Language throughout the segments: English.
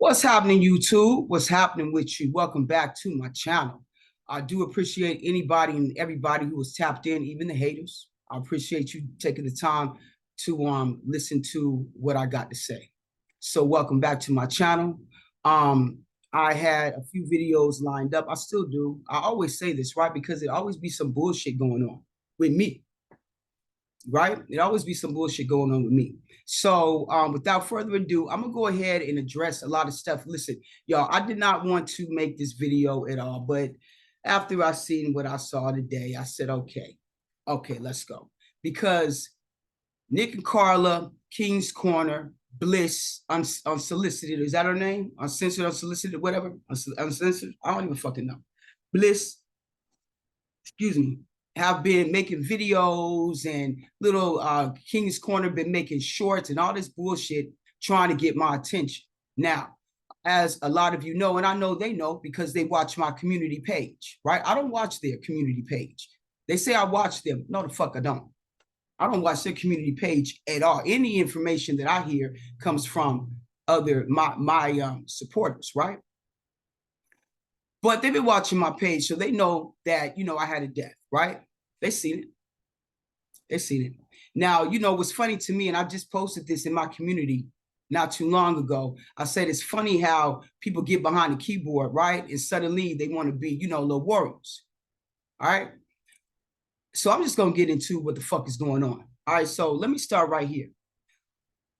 What's happening, YouTube? What's happening with you? Welcome back to my channel. I do appreciate anybody and everybody who was tapped in, even the haters. I appreciate you taking the time to listen to what I got to say. So welcome back to my channel. I had a few videos lined up. I still do. I always say this, right? Because it always be some bullshit going on with me, right? It always be some bullshit going on with me. So without further ado, I'm gonna go ahead and address a lot of stuff. Listen, y'all, I did not want to make this video at all, but after I seen what I saw today, I said, okay, let's go. Because Nic and Carla, Qing's Corner, Bliss, unsolicited, is that her name? Uncensored, unsolicited, whatever, uncensored, I don't even fucking know. Bliss, excuse me, have been making videos, and little King's Corner been making shorts and all this bullshit trying to get my attention. Now, as a lot of you know, and I know they know because they watch my community page, right? I don't watch their community page. They say I watch them. No, the fuck I don't. I don't watch their community page at all. Any information that I hear comes from my supporters, right? But they've been watching my page, so they know that, I had a death, right? They seen it. They seen it. Now, what's funny to me, and I just posted this in my community not too long ago. I said, it's funny how people get behind the keyboard, right? And suddenly they want to be, little warriors. All right. So I'm just going to get into what the fuck is going on. All right. So let me start right here.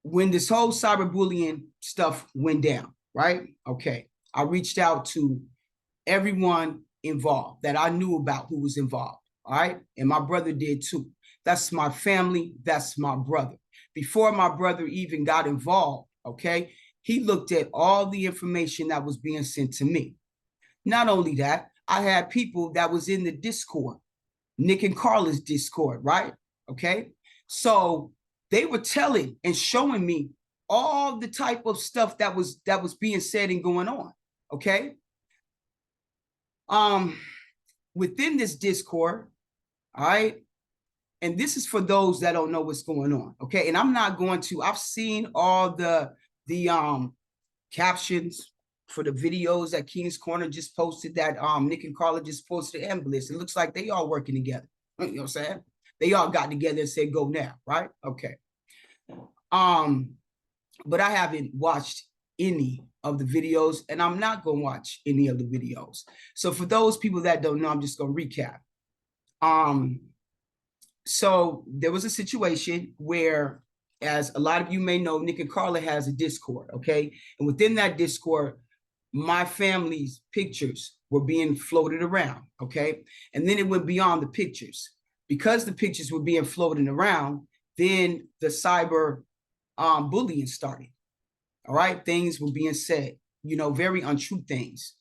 When this whole cyberbullying stuff went down, right? Okay. I reached out to everyone involved that I knew about who was involved. All right. And my brother did too. That's my family. That's my brother. Before my brother even got involved, okay, he looked at all the information that was being sent to me. Not only that, I had people that was in the Discord, Nic and Carla's Discord, right? Okay. So they were telling and showing me all the type of stuff that was being said and going on. Okay. Within this Discord, all right, and this is for those that don't know what's going on, okay? And I'm not going to, I've seen all the captions for the videos that King's Corner just posted, that Nic and Carla just posted, and Bliss. It looks like they all working together. You know what I'm saying? They all got together and said, go now, right? Okay. But I haven't watched any of the videos, and I'm not going to watch any of the videos. So for those people that don't know, I'm just going to recap. So there was a situation where, as a lot of you may know, Nic and Carla has a Discord, okay? And within that Discord, my family's pictures were being floated around, okay? And then it went beyond the pictures. Because the pictures were being floated around, then the cyber bullying started. All right, things were being said, very untrue things,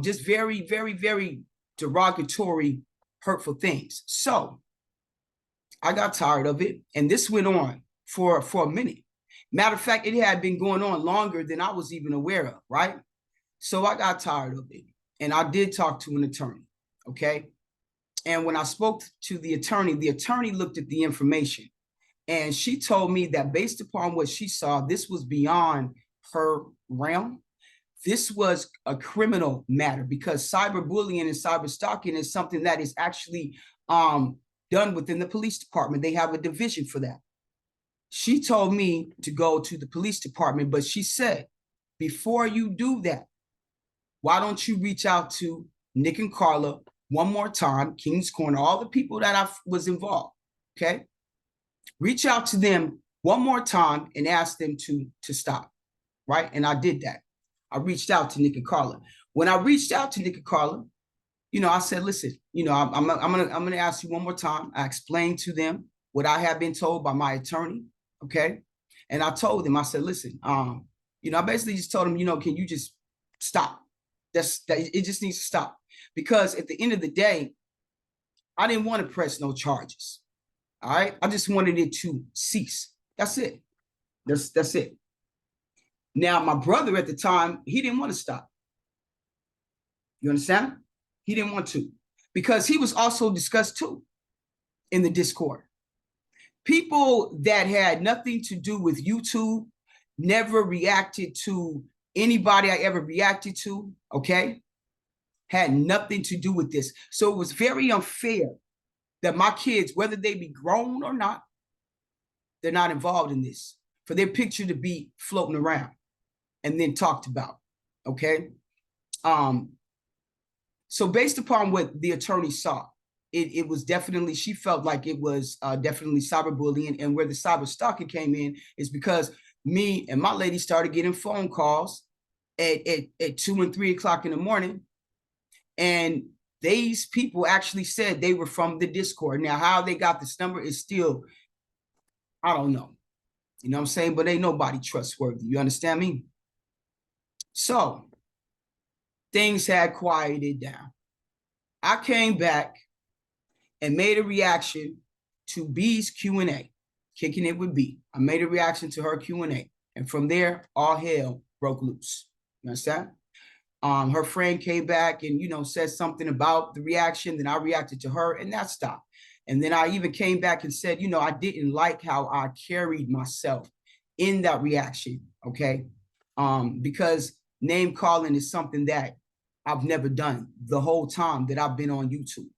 just very, very, very derogatory, hurtful things. So I got tired of it, and this went on for a minute. Matter of fact, it had been going on longer than I was even aware of, right? So I got tired of it, and I did talk to an attorney, okay? And when I spoke to the attorney looked at the information, and she told me that based upon what she saw, this was beyond her realm. This was a criminal matter, because cyberbullying and cyber stalking is something that is actually done within the police department. They have a division for that. She told me to go to the police department, but she said, before you do that, why don't you reach out to Nic and Carla one more time, King's Corner, all the people that I was involved, okay? Reach out to them one more time and ask them to stop, right? And I did that. I reached out to Nic and Carla. When I reached out to Nic and Carla, I said, listen, I'm gonna ask you one more time. I explained to them what I had been told by my attorney, okay? And I told them, I said, listen, I basically just told them, can you just stop? It just needs to stop. Because at the end of the day, I didn't want to press no charges. All right, I just wanted it to cease. That's it. That's it. Now, my brother at the time, he didn't want to stop. You understand? He didn't want to, because he was also discussed too in the Discord. People that had nothing to do with YouTube never reacted to anybody I ever reacted to, okay? Had nothing to do with this. So it was very unfair that my kids, whether they be grown or not, they're not involved in this, for their picture to be floating around and then talked about, okay? So based upon what the attorney saw, it was definitely, she felt like it was definitely cyberbullying. And where the cyber stalking came in is because me and my lady started getting phone calls at 2 and 3 o'clock in the morning. And these people actually said they were from the Discord. Now, how they got this number is still, I don't know. You know what I'm saying? But ain't nobody trustworthy. You understand me? So things had quieted down. I came back and made a reaction to B's Q&A, kicking it with B. I made a reaction to her Q&A. And from there, all hell broke loose. You understand? Her friend came back and, you know, said something about the reaction. Then I reacted to her and that stopped. And then I even came back and said, you know, I didn't like how I carried myself in that reaction, okay? Because name calling is something that I've never done the whole time that I've been on YouTube,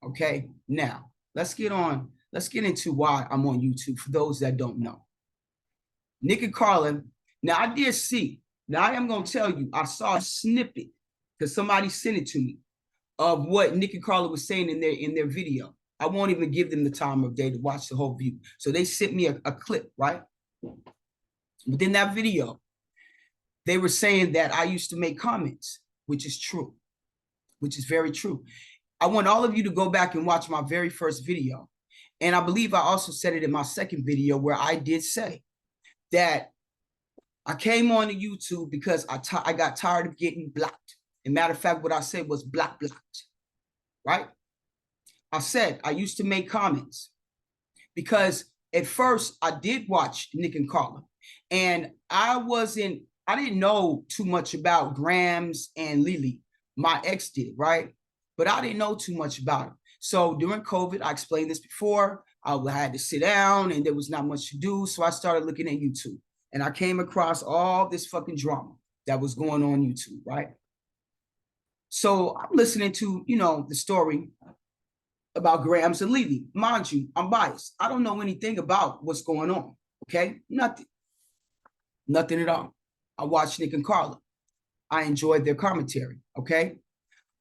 okay? Now, let's get into why I'm on YouTube for those that don't know. Nic and Carla, now I did see, now I am going to tell you, I saw a snippet because somebody sent it to me of what Nic and Carla was saying in their video. I won't even give them the time of day to watch the whole view. So they sent me a clip, right? Within that video, they were saying that I used to make comments, which is true, which is very true. I want all of you to go back and watch my very first video. And I believe I also said it in my second video where I did say that I came on to YouTube because I got tired of getting blocked. And matter of fact, what I said was blocked, right? I said I used to make comments because at first I did watch Nic and Carla, and I didn't know too much about Grams and Lily. My ex did, right? But I didn't know too much about them. So during COVID, I explained this before, I had to sit down and there was not much to do. So I started looking at YouTube and I came across all this fucking drama that was going on YouTube, right? So I'm listening to, you know, the story about Grams and Lily. Mind you, I'm biased. I don't know anything about what's going on, okay? Nothing at all. I watched Nic and Carla. I enjoyed their commentary, okay?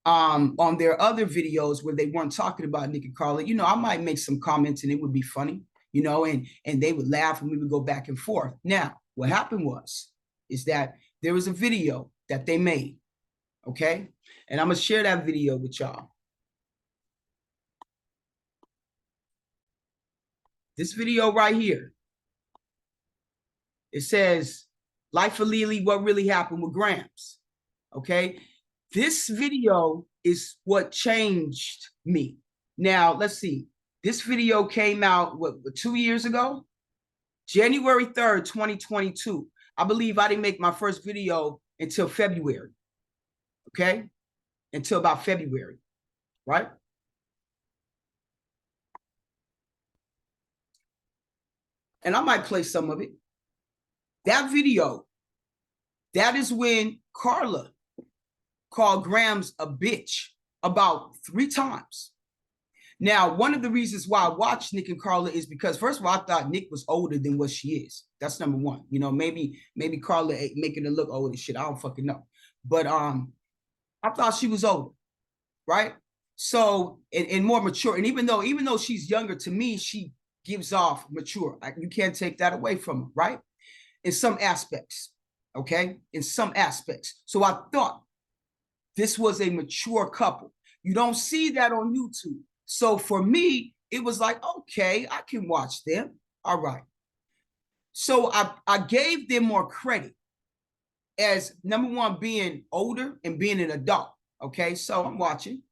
On their other videos where they weren't talking about Nic and Carla, you know, I might make some comments and it would be funny, you know, and they would laugh and we would go back and forth. Now, what happened is that there was a video that they made, okay? And I'm gonna share that video with y'all. This video right here, it says, Life of Lily, what really happened with Grams, okay? This video is what changed me. Now, let's see. This video came out, what 2 years ago? January 3rd, 2022. I believe I didn't make my first video until February, okay? Until about February, right? And I might play some of it. That video, that is when Carla called Grams a bitch about 3 times. Now, one of the reasons why I watched Nic and Carla is because, first of all, I thought Nic was older than what she is. That's number one. You know, maybe Carla making her look old and shit. I don't fucking know. But I thought she was older, right? So, and more mature. And even though she's younger, to me, she gives off mature. You can't take that away from her, right? In some aspects, okay? In some aspects. So I thought this was a mature couple. You don't see that on YouTube. So for me, it was like, okay, I can watch them. All right. So I gave them more credit as, number one, being older and being an adult. Okay, so I'm watching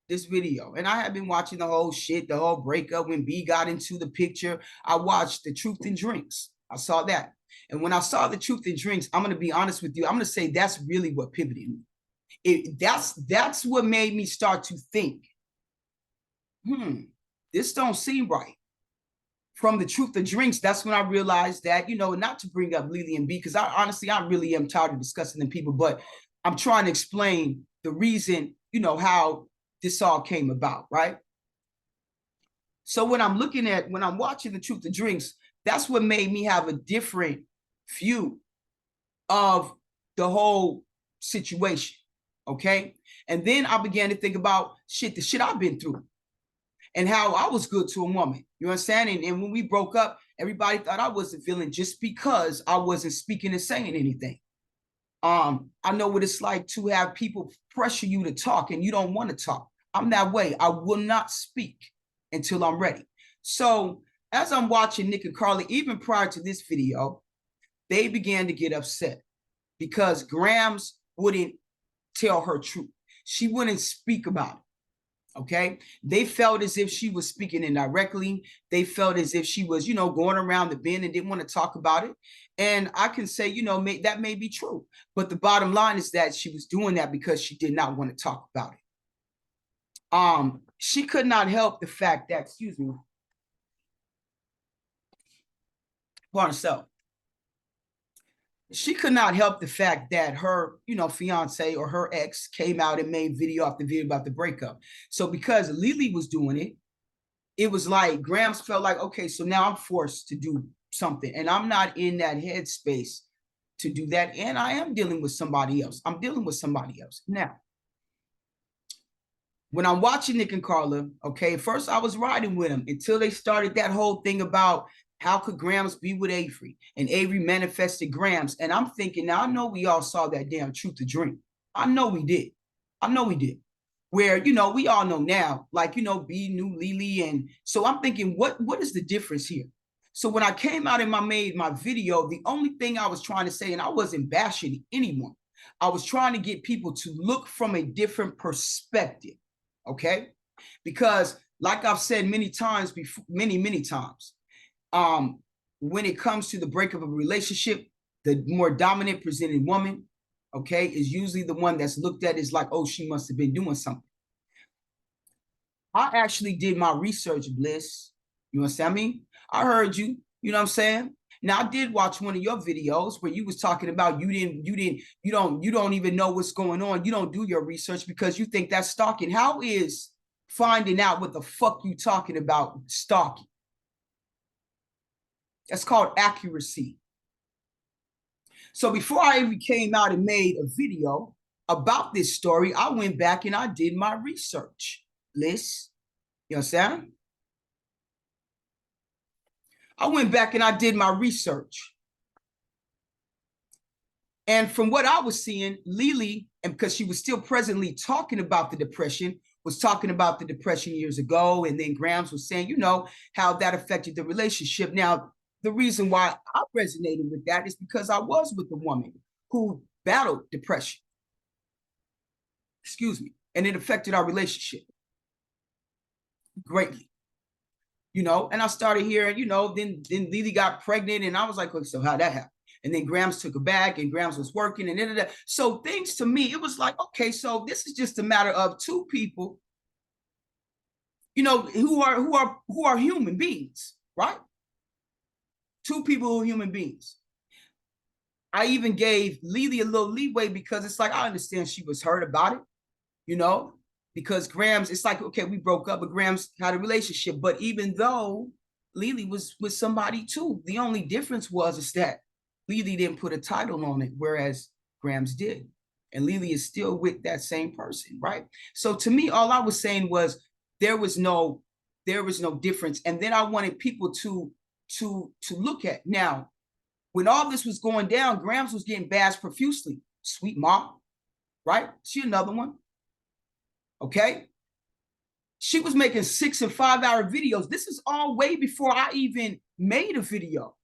this video and I have been watching the whole shit, the whole breakup when B got into the picture. I watched the Truth and Drinks. I saw that. And when I saw the Truth and Drinks, I'm going to be honest with you. I'm going to say that's really what pivoted me. That's what made me start to think, this don't seem right from the Truth of Drinks, that's when I realized that, you know, not to bring up Lily and B, because I really am tired of discussing them people, but I'm trying to explain the reason, you know, how this all came about, right? So when I'm watching the Truth of Drinks, that's what made me have a different view of the whole situation, okay? And then I began to think about the shit I've been through and how I was good to a woman. You understand? And when we broke up, everybody thought I was a villain just because I wasn't speaking and saying anything. I know what it's like to have people pressure you to talk and you don't want to talk. I'm that way. I will not speak until I'm ready. So as I'm watching Nic and Carla, even prior to this video, they began to get upset because Grams wouldn't tell her truth. She wouldn't speak about it. Okay. They felt as if she was speaking indirectly. They felt as if she was, you know, going around the bend and didn't want to talk about it. And I can say, you know, that may be true. But the bottom line is that she was doing that because she did not want to talk about it. She could not help the fact that, excuse me, PART1. She could not help the fact that her, you know, fiance or her ex came out and made video after video about the breakup. So because Lily was doing it, it was like Grams felt like, okay, so now I'm forced to do something. And I'm not in that headspace to do that. And I am dealing with somebody else. I'm dealing with somebody else. Now, when I'm watching Nic and Carla, okay, first I was riding with them until they started that whole thing about how could Grams be with Avery? And Avery manifested Grams. And I'm thinking, now I know we all saw that damn Truth of Drink. I know we did. I know we did. Where, you know, we all know now, like, you know, B knew Lily. And so I'm thinking, what is the difference here? So when I came out and made my video, the only thing I was trying to say, and I wasn't bashing anyone, I was trying to get people to look from a different perspective. Okay? Because like I've said many times before, many times, when it comes to the breakup of a relationship, the more dominant presented woman, okay, is usually the one that's looked at as like, oh, she must have been doing something. I actually did my research, Bliss. You understand me? I heard you. You know what I'm saying? Now I did watch one of your videos where you was talking about you don't even know what's going on. You don't do your research because you think that's stalking. How is finding out what the fuck you talking about stalking? That's called accuracy. So before I even came out and made a video about this story, I went back and I did my research. Bliss, you understand? I went back and I did my research. And from what I was seeing, Lily, and because she was still presently talking about the depression, was talking about the depression years ago. And then Grams was saying, you know, how that affected the relationship. Now, the reason why I resonated with that is because I was with a woman who battled depression. Excuse me. And it affected our relationship greatly. You know, and I started hearing, you know, then Lily got pregnant and I was like, so how'd that happen? And then Grams took her back and Grams was working and so things to me, it was like, okay, so this is just a matter of two people, you know, who are human beings, right? Two people who are human beings. I even gave Lily a little leeway because it's like, I understand she was hurt about it, you know, because Grams, it's like, okay, we broke up, but Grams had a relationship. But even though Lily was with somebody too, the only difference is that Lily didn't put a title on it, whereas Grams did. And Lily is still with that same person, right? So to me, all I was saying was there was no difference. And then I wanted people to look at. Now, when all this was going down, Grams was getting bashed profusely. Sweet mom, right? She another one. Okay. She was making 6 and 5 hour videos. This is all way before I even made a video.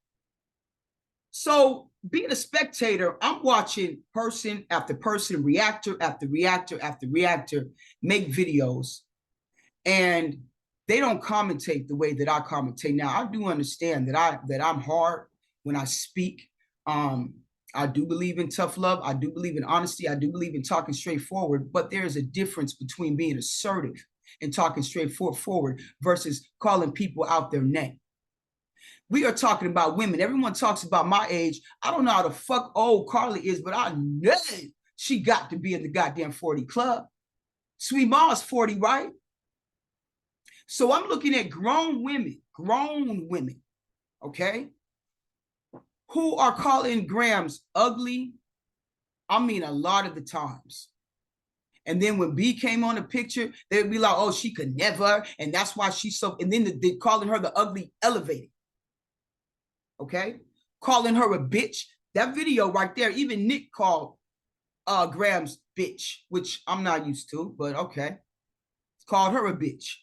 So being a spectator, I'm watching person after person, reactor after reactor after reactor make videos. And they don't commentate the way that I commentate. Now, I do understand that I'm hard when I speak. I do believe in tough love. I do believe in honesty. I do believe in talking straightforward, but there's a difference between being assertive and talking straightforward versus calling people out their name. We are talking about women. Everyone talks about my age. I don't know how the fuck old Carla is, but I know she got to be in the goddamn 40 club. Sweet Ma's 40, right? So I'm looking at grown women, okay, who are calling Grams ugly. I mean, a lot of the times. And then when B came on the picture, they'd be like, oh, she could never. And that's why she's so, and then they're calling her the ugly elevated. Okay? Calling her a bitch. That video right there, even Nick called Grams bitch, which I'm not used to, but okay. Called her a bitch.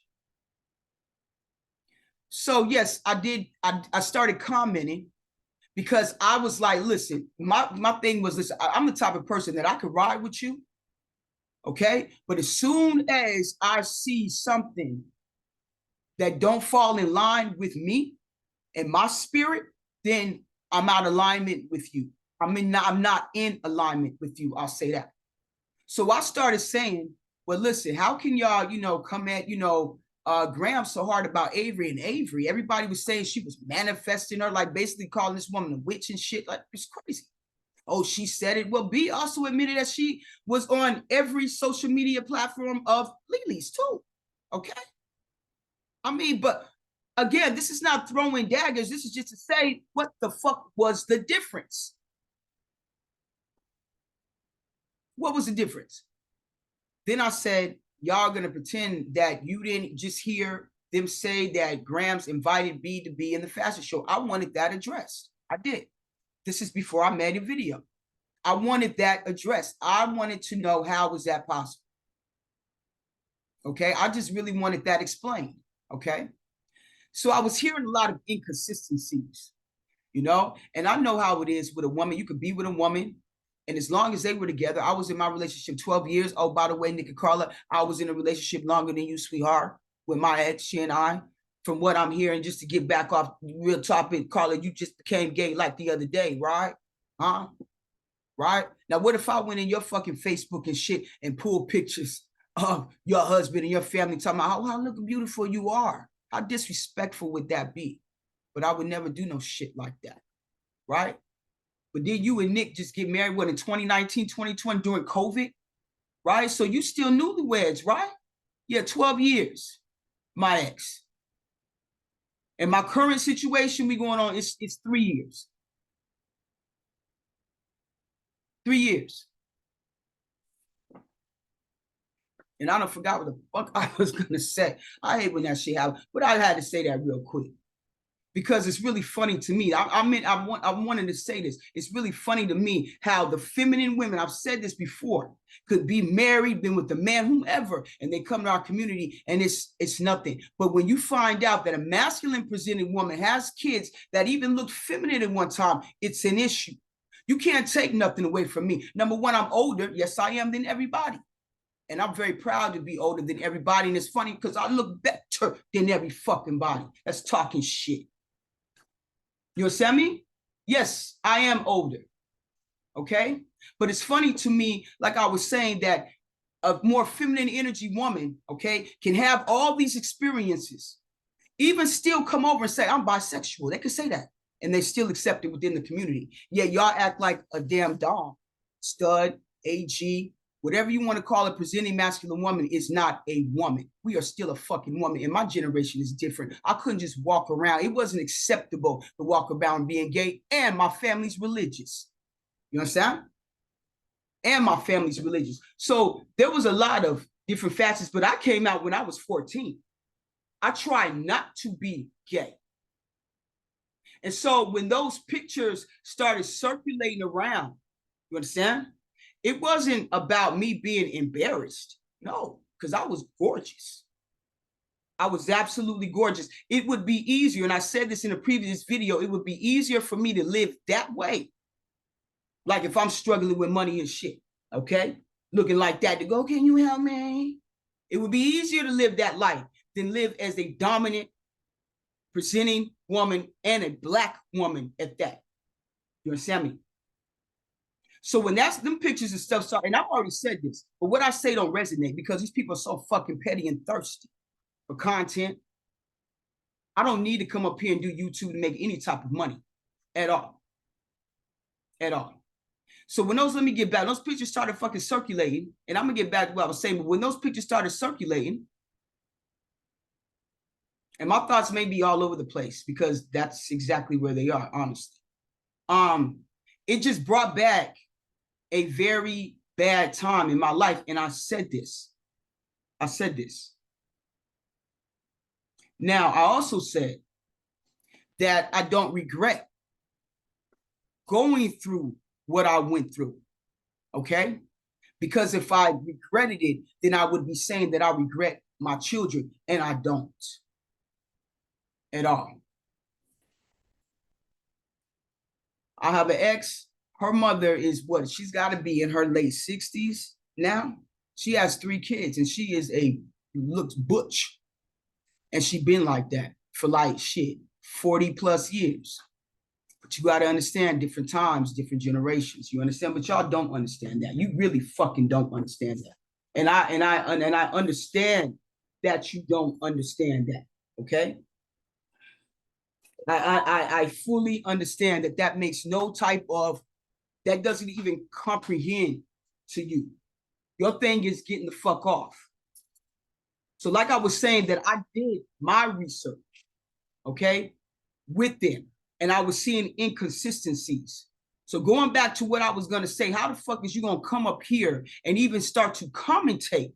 So yes, I did. I started commenting because I was like, listen, my thing was, listen, I'm the type of person that I could ride with you. Okay. But as soon as I see something that don't fall in line with me and my spirit, then I'm out of alignment with you. I'm not in alignment with you. I'll say that. So I started saying, well, listen, how can y'all, come at, Graham so hard about Avery and Avery? Everybody was saying she was manifesting her, like basically calling this woman a witch and shit. Like, it's crazy. Oh, she said it. Well, B also admitted that she was on every social media platform of Lily's too. Okay. I mean, but again, this is not throwing daggers. This is just to say, what the fuck was the difference? What was the difference? Then I said, y'all gonna pretend that you didn't just hear them say that Grams invited B to be in the fashion show. I wanted that addressed. I did. This is before I made a video. I wanted that addressed. I wanted to know how was that possible. Okay, I just really wanted that explained. Okay, so I was hearing a lot of inconsistencies, and I know how it is with a woman. You could be with a woman, and as long as they were together, I was in my relationship 12 years. Oh, by the way, Nic and Carla, I was in a relationship longer than you, sweetheart, with my ex, she and I. From what I'm hearing, just to get back off the real topic, Carla, you just became gay like the other day, right? Huh? Right? Now, what if I went in your fucking Facebook and shit and pulled pictures of your husband and your family talking about how look beautiful you are? How disrespectful would that be? But I would never do no shit like that, right? But then you and Nick just get married, what, in 2019, 2020 during COVID, right? So you still newlyweds, right? Yeah, 12 years, my ex. And my current situation we going on, it's 3 years. 3 years. And I don't forgot what the fuck I was gonna say. I hate when that shit happens, but I had to say that real quick because it's really funny to me. I wanted to say this. It's really funny to me how the feminine women, I've said this before, could be married, been with the man, whomever, and they come to our community and it's nothing. But when you find out that a masculine presenting woman has kids that even look feminine at one time, it's an issue. You can't take nothing away from me. Number one, I'm older. Yes, I am, than everybody. And I'm very proud to be older than everybody. And it's funny because I look better than every fucking body. That's talking shit. You understand me? Yes, I am older. Okay? But it's funny to me, like I was saying, that a more feminine energy woman, okay, can have all these experiences, even still come over and say, I'm bisexual. They could say that. And they still accept it within the community. Yeah, y'all act like a damn dom, stud, AG, whatever you want to call it. Presenting masculine woman is not a woman. We are still a fucking woman. And my generation is different. I couldn't just walk around. It wasn't acceptable to walk around being gay. And my family's religious. You understand? And my family's religious. So there was a lot of different facets, but I came out when I was 14. I tried not to be gay. And so when those pictures started circulating around, you understand? It wasn't about me being embarrassed. No, because I was gorgeous. I was absolutely gorgeous. It would be easier, and I said this in a previous video, it would be easier for me to live that way. Like if I'm struggling with money and shit, okay? Looking like that, to go, can you help me? It would be easier to live that life than live as a dominant, presenting woman and a Black woman at that. You understand me? So when that's them pictures and stuff start, and I've already said this, but what I say don't resonate because these people are so fucking petty and thirsty for content. I don't need to come up here and do YouTube to make any type of money at all. At all. So when those, let me get back, those pictures started fucking circulating, and I'm gonna get back to what I was saying, but when those pictures started circulating, and my thoughts may be all over the place because that's exactly where they are, honestly. It just brought back a very bad time in my life, and I said this. Now, I also said that I don't regret going through what I went through, okay? Because if I regretted it, then I would be saying that I regret my children, and I don't at all. I have an ex. Her mother is what? She's got to be in her late 60s now. She has 3 kids, and she is looks butch. And she been like that for like shit, 40 plus years. But you got to understand different times, different generations. You understand? But y'all don't understand that. You really fucking don't understand that. And I understand that you don't understand that. Okay? I fully understand that that makes no type of, that doesn't even comprehend to you. Your thing is getting the fuck off. So like I was saying, that I did my research, okay, with them, and I was seeing inconsistencies. So going back to what I was going to say, how the fuck is you going to come up here and even start to commentate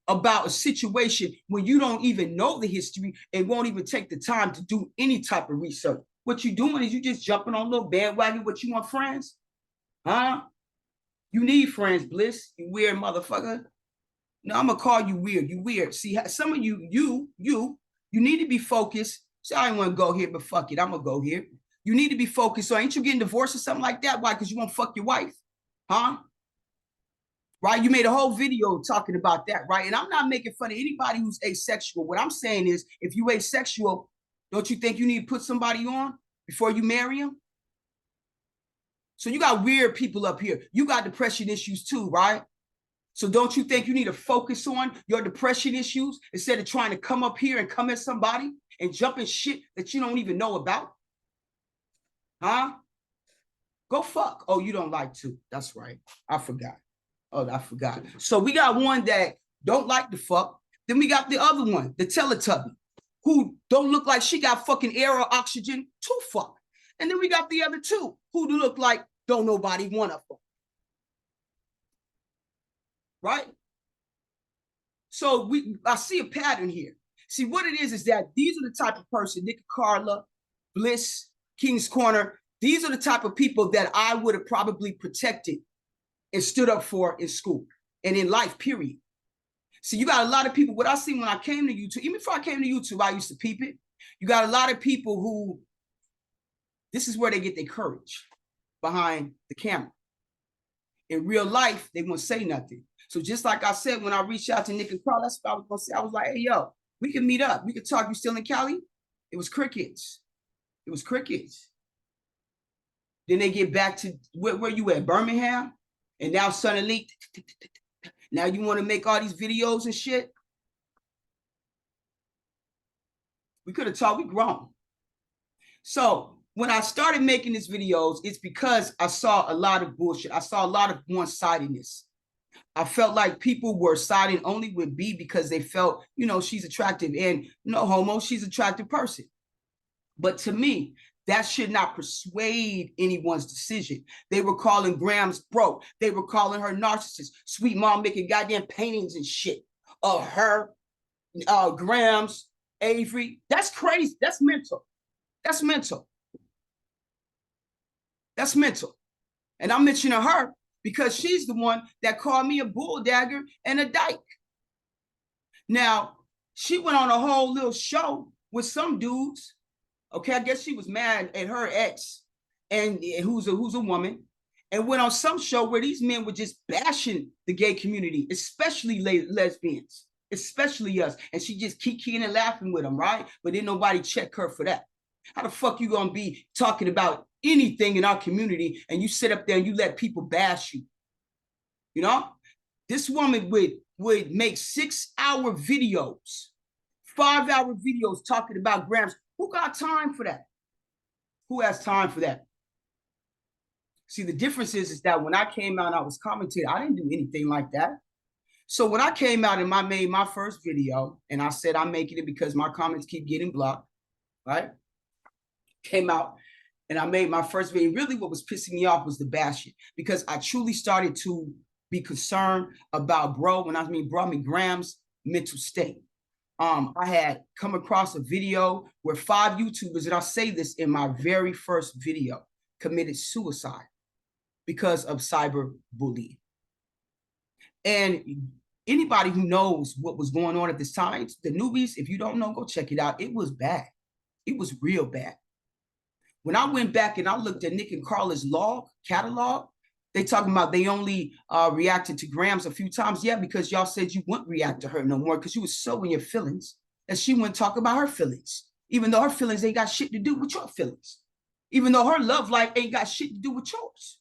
about a situation when you don't even know the history and won't even take the time to do any type of research? What you doing is you just jumping on a little bandwagon. What you want, friends? Huh? You need friends, Bliss, you weird motherfucker. No, I'm gonna call you weird. You weird. See, some of you need to be focused. See, I didn't want to go here, but fuck it, I'm gonna go here. You need to be focused. So ain't you getting divorced or something like that? Why? Because you won't fuck your wife, huh? Right? You made a whole video talking about that, right? And I'm not making fun of anybody who's asexual. What I'm saying is, if you asexual, don't you think you need to put somebody on before you marry him? So you got weird people up here. You got depression issues too, right? So don't you think you need to focus on your depression issues instead of trying to come up here and come at somebody and jump in shit that you don't even know about? Huh? Go fuck. Oh, you don't like to. That's right. I forgot. Oh, I forgot. So we got one that don't like the fuck. Then we got the other one, the Teletubby, who don't look like she got fucking air or oxygen to fuck. And then we got the other two who look like don't nobody want to fuck. Right? So I see a pattern here. See, what it is that these are the type of person, Nic and Carla, Bliss, Qing's Corner, these are the type of people that I would have probably protected and stood up for in school and in life, period. See, you got a lot of people, what I see when I came to YouTube, even before I came to YouTube, I used to peep it. You got a lot of people who, this is where they get their courage, behind the camera. In real life, they won't say nothing. So just like I said, when I reached out to Nic and Carla, that's what I was gonna say. I was like, hey, yo, we can meet up. We can talk. You still in Cali? It was crickets. It was crickets. Then they get back to, where you at, Birmingham? And now suddenly, now you want to make all these videos and shit? We could have talked, we grown. So when I started making these videos, it's because I saw a lot of bullshit. I saw a lot of one-sidedness. I felt like people were siding only with B because they felt, you know, she's attractive, and no homo, she's an attractive person. But to me, that should not persuade anyone's decision. They were calling Grams broke. They were calling her narcissist. Sweet mom making goddamn paintings and shit of her, Grams, Avery. That's crazy. That's mental. That's mental. That's mental. And I'm mentioning her because she's the one that called me a bull dagger and a dyke. Now, she went on a whole little show with some dudes. Okay, I guess she was mad at her ex, and who's a woman, and went on some show where these men were just bashing the gay community, especially lesbians, especially us. And she just kikiing and laughing with them, right? But didn't nobody check her for that. How the fuck you gonna be talking about anything in our community and you sit up there and you let people bash you? You know, this woman would make 6-hour videos, 5-hour videos talking about Grams, Who got time for that? Who has time for that? See, the difference is that when I came out and I was commentating, I didn't do anything like that. So when I came out and I made my first video and I said I'm making it because my comments keep getting blocked, right? Came out and I made my first video. Really what was pissing me off was the bashing, because I truly started to be concerned about bro, I mean Graham's mental state. I had come across a video where 5 YouTubers, and I'll say this in my very first video, committed suicide because of cyberbullying. And anybody who knows what was going on at this time, the newbies, if you don't know, go check it out. It was bad. It was real bad. When I went back and I looked at Nic and Carla's catalog, they talking about they only reacted to Grams a few times. Yeah, because y'all said you wouldn't react to her no more because you was so in your feelings that she wouldn't talk about her feelings, even though her feelings ain't got shit to do with your feelings, even though her love life ain't got shit to do with yours.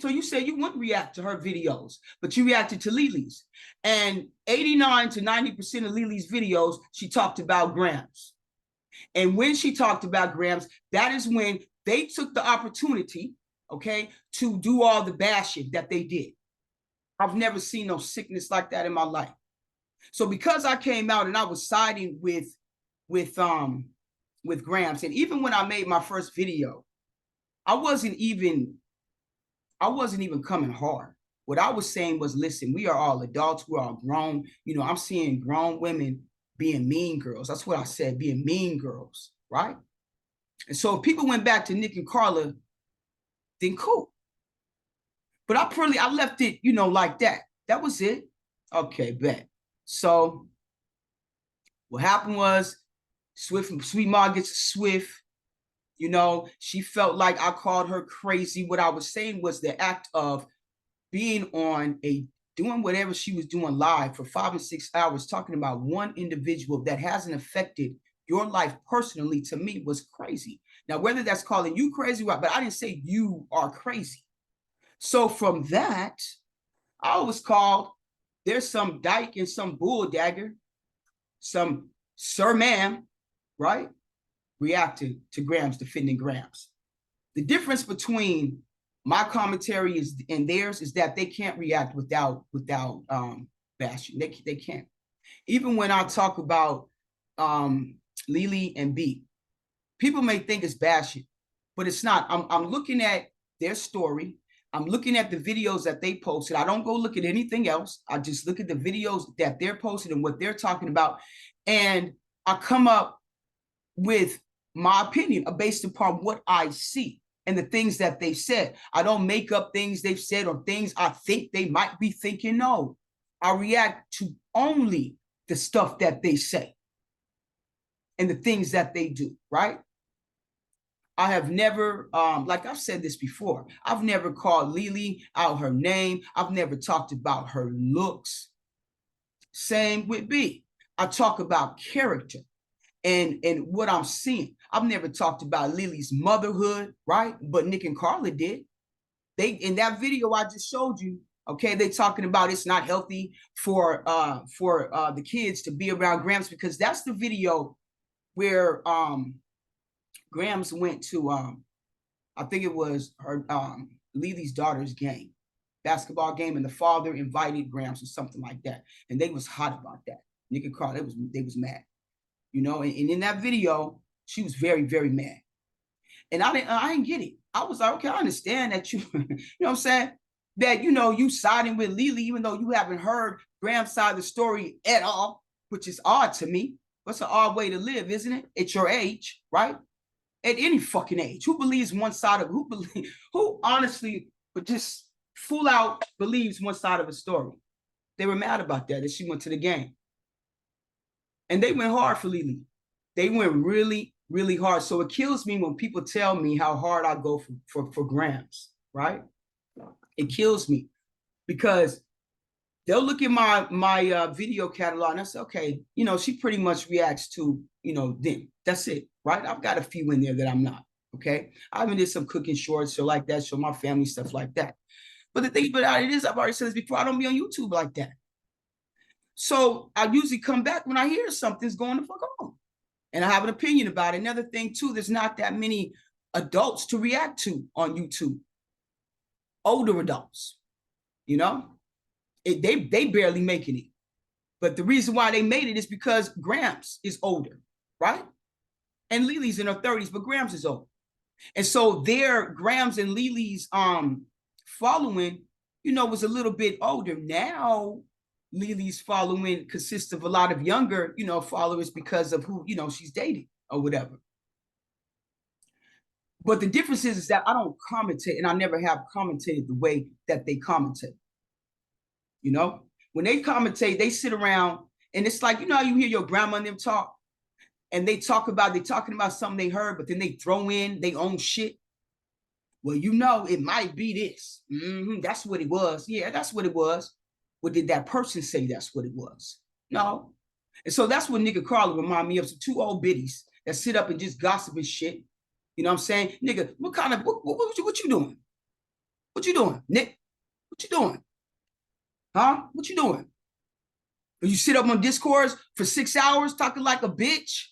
So you said you wouldn't react to her videos, but you reacted to Lily's. And 89 to 90% of Lily's videos, she talked about Grams. And when she talked about Grams, that is when they took the opportunity, okay, to do all the bashing that they did. I've never seen no sickness like that in my life. So because I came out and I was siding with Grams, and even when I made my first video, I wasn't even coming hard. What I was saying was, listen, we are all adults, we're all grown. You know, I'm seeing grown women being mean girls. That's what I said, being mean girls, right? And so if people went back to Nic and Carla, then cool. But I left it, you know, like that. That was it. Okay, bet. So what happened was Sweet Ma gets Swift. You know, she felt like I called her crazy. What I was saying was the act of being doing whatever she was doing live for 5 and 6 hours, talking about one individual that hasn't affected your life personally, to me was crazy. Now, whether that's calling you crazy, but I didn't say you are crazy. So from that, I was called, there's some dyke and some bull dagger, some sir ma'am, right? Reacting to Grams, defending Grams. The difference between my commentary and theirs is that they can't react without bashing. They can't. Even when I talk about Lily and B, people may think it's bashing, but it's not. I'm looking at their story. I'm looking at the videos that they posted. I don't go look at anything else. I just look at the videos that they're posting and what they're talking about. And I come up with my opinion based upon what I see and the things that they said. I don't make up things they've said or things I think they might be thinking. No, I react to only the stuff that they say and the things that they do, right? I have never, like I've said this before, I've never called Lily out her name. I've never talked about her looks. Same with B. I talk about character and what I'm seeing. I've never talked about Lily's motherhood, right? But Nic and Carla did. They, in that video I just showed you, okay, they talking about it's not healthy for the kids to be around Grams, because that's the video where Grams went to I think it was her Lily's daughter's game, basketball game, and the father invited Grams or something like that, and they was hot about that. Nic and Carla, they was mad, you know, and in that video she was very, very mad, and I didn't get it. I was like, okay, I understand that you you know what I'm saying, that, you know, you siding with Lily even though you haven't heard Grams' side of the story at all, which is odd to me. What's an odd way to live, isn't it? At your age, right? At any fucking age, who believes one side of who honestly would just full out believes one side of a story? They were mad about that she went to the game, and they went hard for Lily. They went really, really hard. So it kills me when people tell me how hard I go for Grams, right? It kills me because they'll look at my video catalog and I say, okay, you know, she pretty much reacts to, you know, them. That's it, right? I've got a few in there that I'm not, okay? I even did some cooking shorts, so like that, show my family, stuff like that. But the thing about it is, I've already said this before, I don't be on YouTube like that. So I usually come back when I hear something's going the fuck on. And I have an opinion about it. Another thing too, there's not that many adults to react to on YouTube. Older adults, you know, they barely making it. But the reason why they made it is because Gramps is older, right? And Lily's in her 30s, but Grams is old. And so their Grams and Lily's following, you know, was a little bit older. Now Lily's following consists of a lot of younger, you know, followers because of who, you know, she's dating or whatever. But the difference is that I don't commentate, and I never have commentated the way that they commentate. You know, when they commentate, they sit around and it's like, you know, how you hear your grandma and them talk, and they talking about something they heard, but then they throw in their own shit. Well, you know, it might be this. That's what it was. Yeah, that's what it was. But did that person say that's what it was? No. And so that's what Nic and Carla remind me of, some two old biddies that sit up and just gossip and shit. You know what I'm saying? Nigga, what you doing? What you doing? Nick, what you doing? Huh? What you doing? You sit up on Discords for 6 hours talking like a bitch?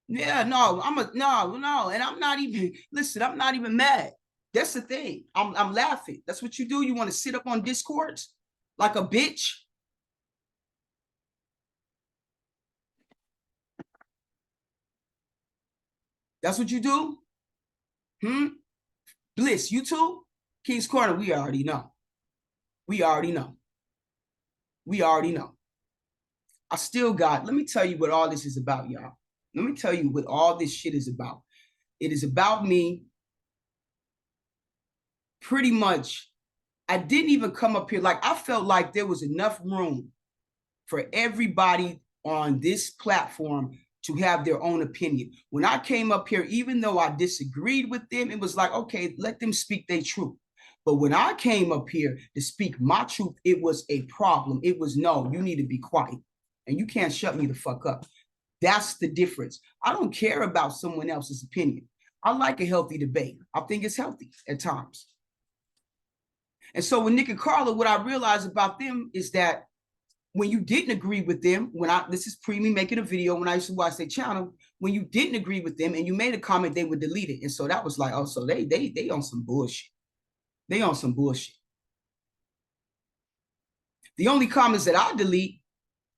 Yeah, no, no. And I'm not even, listen, I'm not even mad. That's the thing. I'm laughing. That's what you do. You want to sit up on Discords like a bitch? That's what you do? Bliss, you too? Qing's Corner, we already know. We already know. We already know. I still got, let me tell you what all this is about, y'all. Let me tell you what all this shit is about. It is about me. Pretty much, I didn't even come up here. Like, I felt like there was enough room for everybody on this platform to have their own opinion. When I came up here, even though I disagreed with them, it was like, okay, let them speak their truth. But when I came up here to speak my truth, it was a problem. It was, no, you need to be quiet and you can't shut me the fuck up. That's the difference. I don't care about someone else's opinion. I like a healthy debate. I think it's healthy at times. And so with Nic and Carla, what I realized about them is that when you didn't agree with them, this is pre me making a video when I used to watch their channel, when you didn't agree with them and you made a comment, they would delete it. And so that was like, oh, so they on some bullshit. They on some bullshit. The only comments that I delete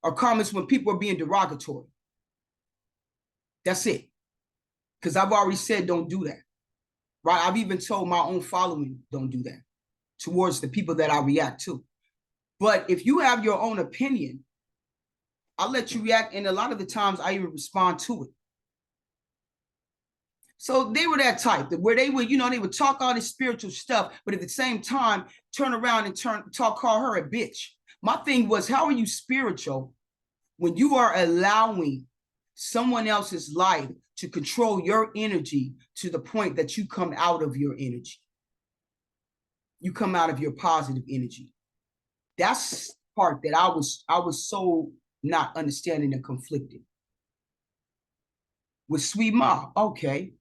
are comments when people are being derogatory. That's it. Because I've already said don't do that. Right? I've even told my own following don't do that towards the people that I react to. But if you have your own opinion, I'll let you react. And a lot of the times I even respond to it. So they were that type where they would, you know, they would talk all this spiritual stuff, but at the same time, turn around and call her a bitch. My thing was, how are you spiritual when you are allowing someone else's life to control your energy to the point that you come out of your energy? You come out of your positive energy. That's the part that I was so not understanding and conflicted. With Sweet Ma, okay.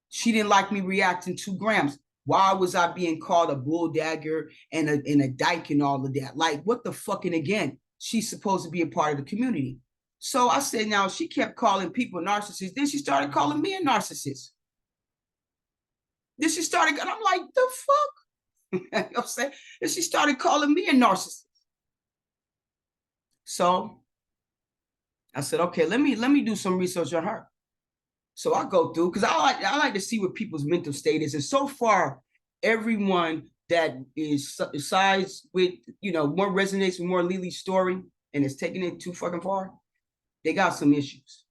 She didn't like me reacting to Grams. Why was I being called a bull dagger and a dyke and all of that? Like, what the fucking, again, she's supposed to be a part of the community. So I said, now she kept calling people narcissists. Then she started calling me a narcissist. Then she started, and I'm like, the fuck? You know what I'm saying? And she started calling me a narcissist. So I said, okay, let me do some research on her. So I go through, because I like to see what people's mental state is. And so far, everyone that sides with, you know, more resonates with more Lily's story and is taking it too fucking far, they got some issues.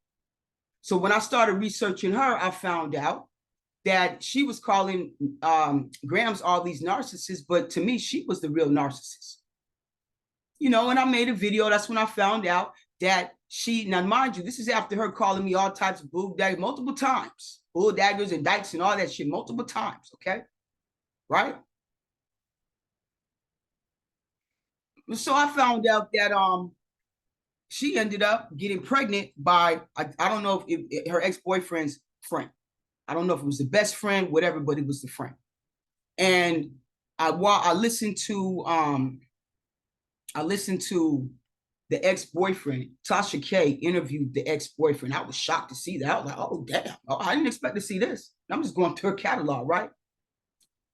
So when I started researching her, I found out that she was calling Grams all these narcissists, but to me, she was the real narcissist. You know, and I made a video. That's when I found out that she, now mind you, this is after her calling me all types of bull daggers multiple times, bull daggers and dykes and all that shit multiple times, okay? Right? So I found out that she ended up getting pregnant by, I don't know if her ex-boyfriend's friend. I don't know if it was the best friend, whatever, but it was the friend. And while I listened to the ex-boyfriend, Tasha K, interviewed the ex-boyfriend. I was shocked to see that. I was like, oh, damn. Oh, I didn't expect to see this. I'm just going through her catalog, right?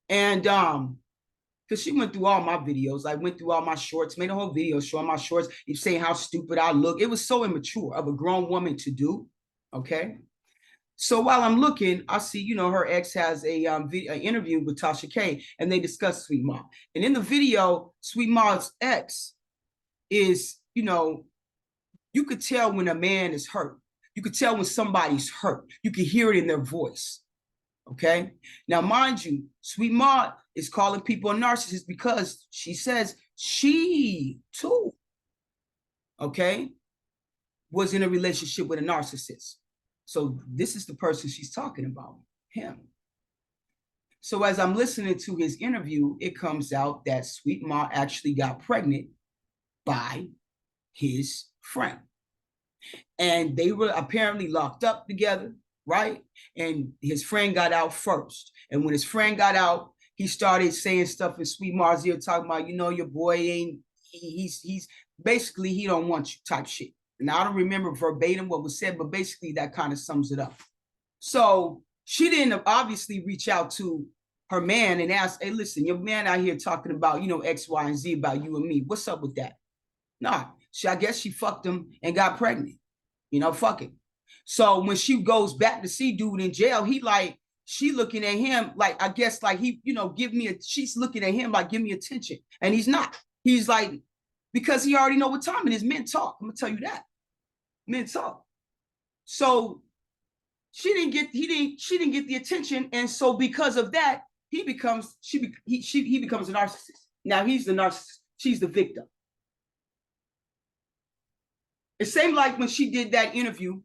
And because she went through all my videos, like went through all my shorts, made a whole video showing my shorts, saying how stupid I look. It was so immature of a grown woman to do, okay? So while I'm looking, I see, you know, her ex has a interview with Tasha K, and they discuss Sweet Ma. And in the video, Sweet Ma's ex is, you know, you could tell when a man is hurt. You could tell when somebody's hurt. You could hear it in their voice. Okay. Now, mind you, Sweet Ma is calling people a narcissist because she says she too, okay, was in a relationship with a narcissist. So this is the person she's talking about, him. So as I'm listening to his interview, it comes out that Sweet Ma actually got pregnant by his friend. And they were apparently locked up together, right? And his friend got out first. And when his friend got out, he started saying stuff in Sweet Ma's ear, talking about, you know, your boy ain't, he's basically, he don't want you type shit. And I don't remember verbatim what was said, but basically that kind of sums it up. So she didn't obviously reach out to her man and ask, hey, listen, your man out here talking about, you know, X, Y, and Z about you and me. What's up with that? Nah, I guess she fucked him and got pregnant. You know, fuck it. So when she goes back to see dude in jail, he like, she looking at him like, I guess like he, you know, she's looking at him like, give me attention. And he's not. He's like, because he already know what time it is. Men talk. I'm gonna tell you that. Men talk. So she didn't get the attention. And so because of that, he becomes a narcissist. Now he's the narcissist. She's the victim. It seemed like when she did that interview,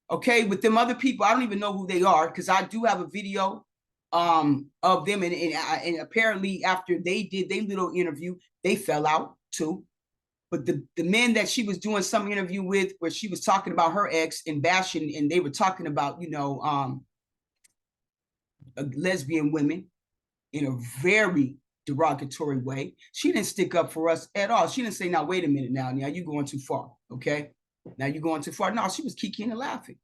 okay, with them other people, I don't even know who they are, because I do have a video of them, and apparently after they did their little interview, they fell out too. But the men that she was doing some interview with, where she was talking about her ex and bashing, and they were talking about, you know, lesbian women in a very derogatory way. She didn't stick up for us at all. She didn't say, now, wait a minute now you're going too far, okay? Now you're going too far. No, she was kikiing and laughing.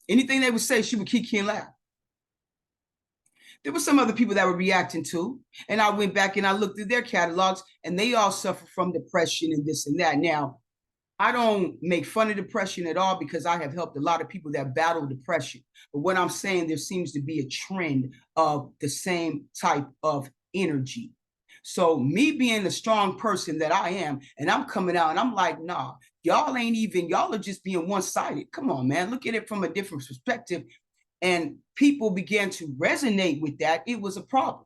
Anything they would say, she would kiki and laugh. There were some other people that were reacting to, and I went back and I looked through their catalogs, and they all suffer from depression and this and that. Now, I don't make fun of depression at all, because I have helped a lot of people that battle depression. But what I'm saying, there seems to be a trend of the same type of energy. So me being the strong person that I am, and I'm coming out and I'm like, nah, y'all are just being one-sided. Come on, man, look at it from a different perspective. And people began to resonate with that. It was a problem.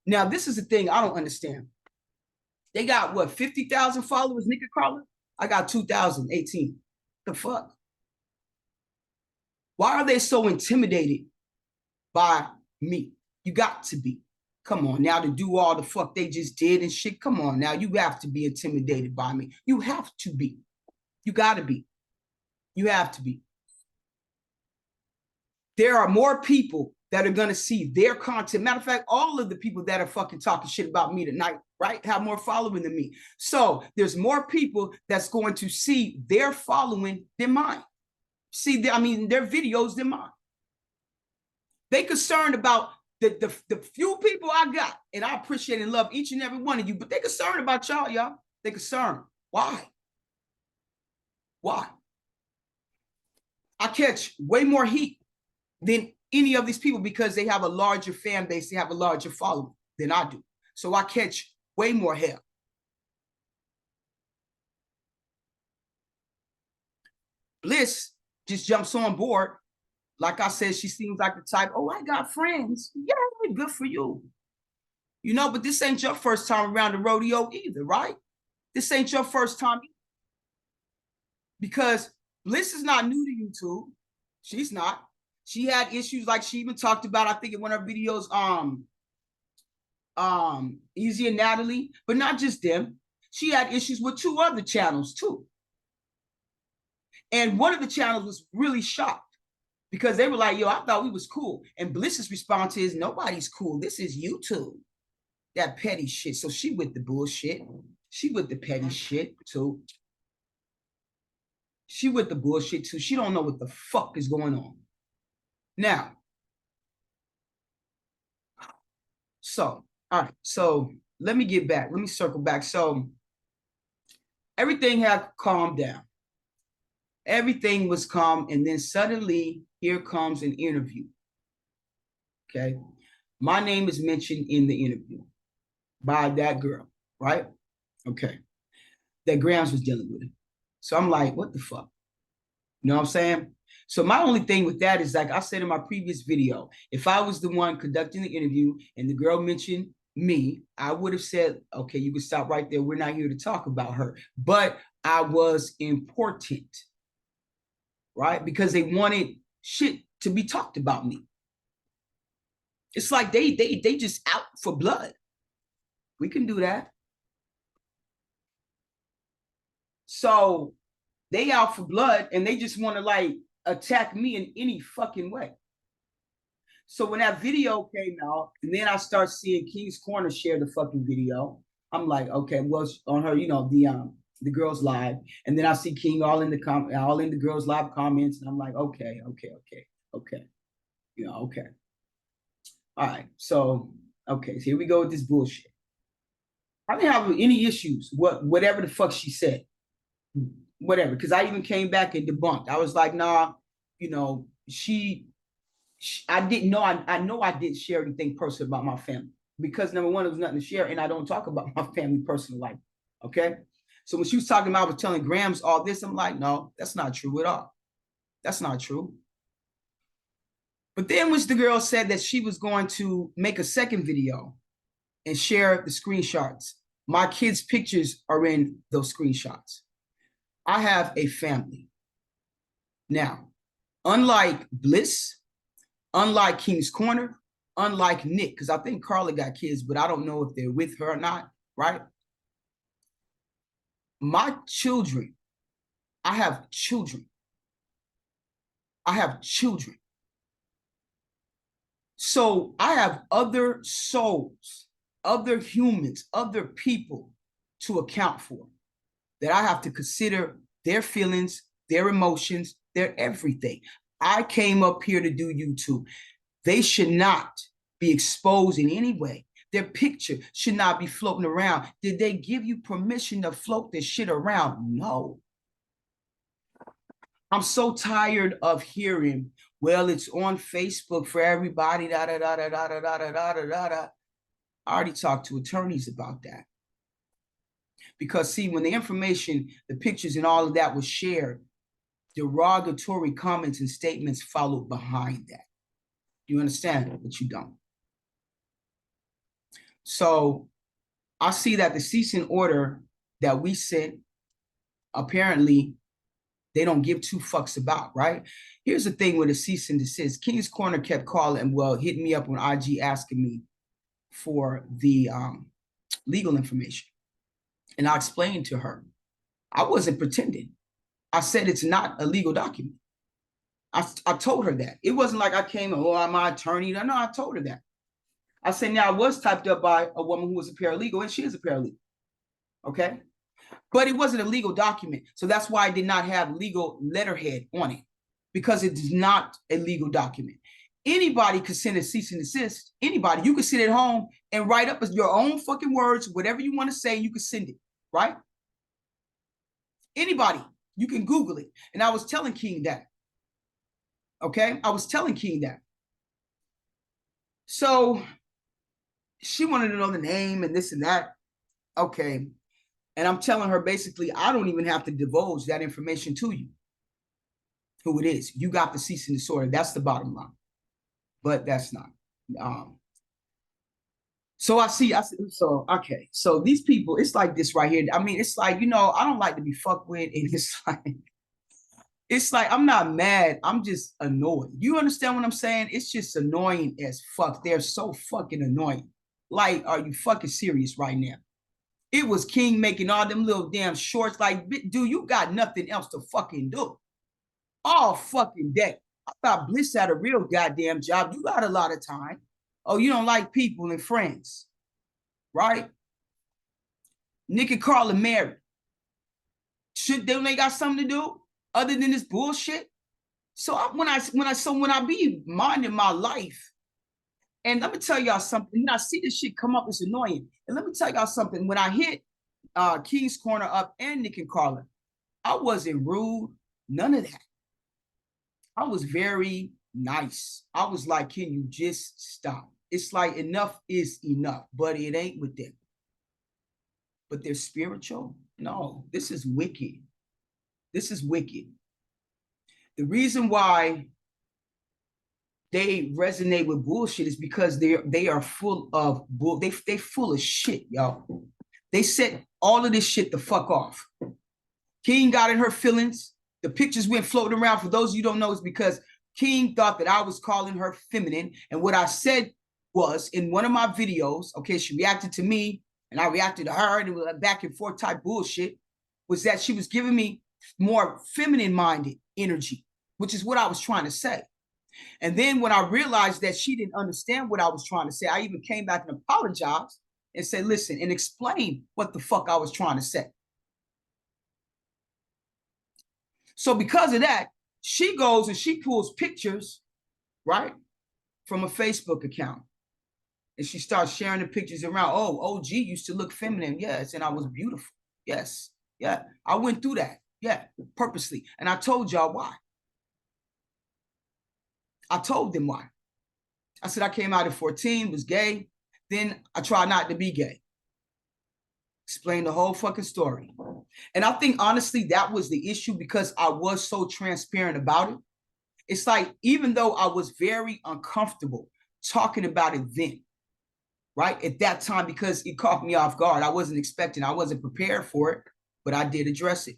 Now, this is the thing I don't understand. They got what, 50,000 followers, Nic and Carla? I got 2,018. The fuck? Why are they so intimidated by me? You got to be. Come on now, to do all the fuck they just did and shit. Come on now, you have to be intimidated by me. You have to be. You gotta be. You have to be. There are more people that are gonna see their content. Matter of fact, all of the people that are fucking talking shit about me tonight, right, have more following than me. So there's more people that's going to see their following than mine. See, their videos than mine. They concerned about the few people I got, and I appreciate and love each and every one of you, but they concerned about y'all. They concerned. Why? Why? I catch way more heat than any of these people because they have a larger fan base, they have a larger following than I do. So I catch way more hell. Bliss just jumps on board. Like I said, she seems like the type, oh, I got friends. Yeah, good for you. You know, but this ain't your first time around the rodeo either, right? This ain't your first time either. Because Bliss is not new to YouTube. She's not. She had issues, like she even talked about, I think in one of her videos, Easy and Natalie, but not just them. She had issues with 2 other channels too. And one of the channels was really shocked because they were like, yo, I thought we was cool. And Bliss's response is, nobody's cool. This is YouTube. That petty shit. So she with the bullshit. She with the petty shit too. She with the bullshit too. She don't know what the fuck is going on. Now, so, all right. So let me get back. Let me circle back. So everything had calmed down. Everything was calm. And then suddenly here comes an interview. Okay. My name is mentioned in the interview by that girl, right? Okay. That Grams was dealing with it. So I'm like, what the fuck? You know what I'm saying? So my only thing with that is, like I said in my previous video, if I was the one conducting the interview and the girl mentioned me, I would have said, okay, you can stop right there. We're not here to talk about her. But I was important, right? Because they wanted shit to be talked about me. It's like they just out for blood. We can do that. So they out for blood and they just want to like attack me in any fucking way. So when that video came out, and then I start seeing Qing's Corner share the fucking video, I'm like, okay, well, on her, you know, the girls live, and then I see King all in the girls live comments, and I'm like, okay, you know, okay, all right, so okay, so here we go with this bullshit. I didn't have any issues, whatever the fuck she said, whatever, because I even came back and debunked. I was like, nah, you know, I didn't know. I know I didn't share anything personal about my family because number one, there was nothing to share, and I don't talk about my family personal life. Okay, so when she was talking about, I was telling Grams all this, I'm like, no, that's not true at all. That's not true. But then, when the girl said that she was going to make a second video and share the screenshots, my kids' pictures are in those screenshots. I have a family now, unlike Bliss. Unlike Qing's Corner, unlike Nic, because I think Carla got kids, but I don't know if they're with her or not, right? My children, I have children. I have children. So I have other souls, other humans, other people to account for that I have to consider their feelings, their emotions, their everything. I came up here to do YouTube. They should not be exposed in any way. Their picture should not be floating around. Did they give you permission to float this shit around? No. I'm so tired of hearing, well, it's on Facebook for everybody, da da da da da da da da da da da. I already talked to attorneys about that. Because see, when the information, the pictures and all of that was shared, derogatory comments and statements followed behind that. You understand? But you don't. So I see that the cease and order that we sent, apparently, they don't give two fucks about, right? Here's the thing with a cease and desist. Qing's Corner kept calling, well, hitting me up on IG asking me for the legal information. And I explained to her, I wasn't pretending. I said it's not a legal document. I told her that. It wasn't like I came and, oh, I'm my attorney. No, I told her that. I said, now, it was typed up by a woman who was a paralegal, and she is a paralegal, okay? But it wasn't a legal document, so that's why I did not have legal letterhead on it, because it is not a legal document. Anybody could send a cease and desist. Anybody. You could sit at home and write up your own fucking words, whatever you want to say, you could send it, right? Anybody. You can Google it. And I was telling King that. Okay? I was telling King that. So she wanted to know the name and this and that. Okay. And I'm telling her, basically, I don't even have to divulge that information to you, who it is. You got the cease and desist order. That's the bottom line. But that's not. So so, okay. So these people, it's like this right here. I mean, it's like, you know, I don't like to be fucked with. And it's like, I'm not mad. I'm just annoyed. You understand what I'm saying? It's just annoying as fuck. They're so fucking annoying. Like, are you fucking serious right now? It was King making all them little damn shorts. Like, dude, you got nothing else to fucking do all fucking day. I thought Bliss had a real goddamn job. You got a lot of time. Oh, you don't like people and friends, right? Nic and Carla married. Should they got something to do other than this bullshit? So when I be minding my life, and let me tell y'all something. When I see this shit come up, it's annoying. And let me tell y'all something. When I hit Qing's Corner up and Nic and Carla, I wasn't rude, none of that. I was very nice. I was like, can you just stop? It's like enough is enough, but it ain't with them. But they're spiritual? No, this is wicked. This is wicked. The reason why they resonate with bullshit is because they are full of bull. They full of shit, y'all. They set all of this shit the fuck off. Qing got in her feelings. The pictures went floating around. For those of you who don't know, it's because Qing thought that I was calling her feminine. And what I said was in one of my videos, okay, she reacted to me and I reacted to her, and it was a back and forth type bullshit, was that she was giving me more feminine minded energy, which is what I was trying to say. And then when I realized that she didn't understand what I was trying to say, I even came back and apologized and said, listen, and explain what the fuck I was trying to say. So because of that, she goes and she pulls pictures, right, from a Facebook account. And she starts sharing the pictures around. Oh, OG used to look feminine. Yes, and I was beautiful. Yes, yeah, I went through that. Yeah, purposely. And I told y'all why. I told them why. I said I came out at 14, was gay. Then I tried not to be gay. Explain the whole fucking story. And I think, honestly, that was the issue because I was so transparent about it. It's like, even though I was very uncomfortable talking about it then, right, at that time, because it caught me off guard. I wasn't expecting, I wasn't prepared for it, but I did address it.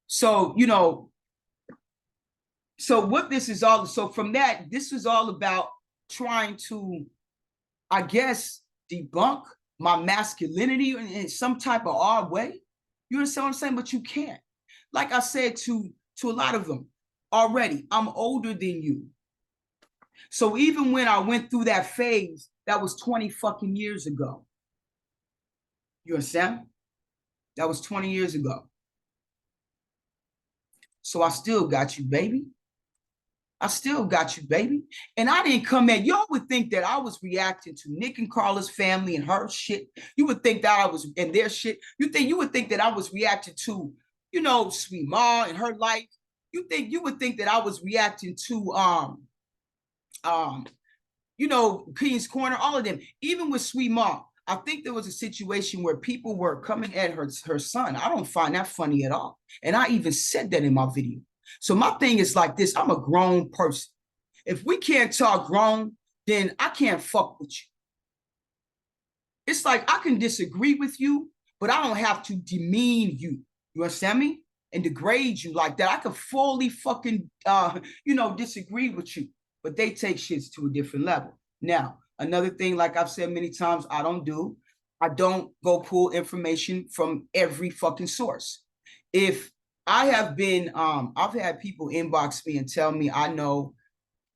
So, you know, so what this is all, so from that, this was all about trying to, I guess, debunk my masculinity in some type of odd way. You understand what I'm saying? But you can't. Like I said to a lot of them already, I'm older than you. So even when I went through that phase, that was 20 fucking years ago. You understand? That was 20 years ago. So I still got you, baby. I still got you, baby. And I didn't come at, y'all would think that I was reacting to Nic and Carla's family and her shit. You would think that I was in their shit. You would think that I was reacting to, you know, Sweet Ma and her life. You would think that I was reacting to you know, Qing's Corner, all of them. Even with Sweet Ma, I think there was a situation where people were coming at her son. I don't find that funny at all. And I even said that in my video. So my thing is like this, I'm a grown person. If we can't talk grown, then I can't fuck with you. It's like I can disagree with you, but I don't have to demean you. You understand me? And degrade you like that. I could fully fucking, you know, disagree with you, but they take shits to a different level. Now, another thing, like I've said many times, I don't go pull information from every fucking source. If I have been, I've had people inbox me and tell me I know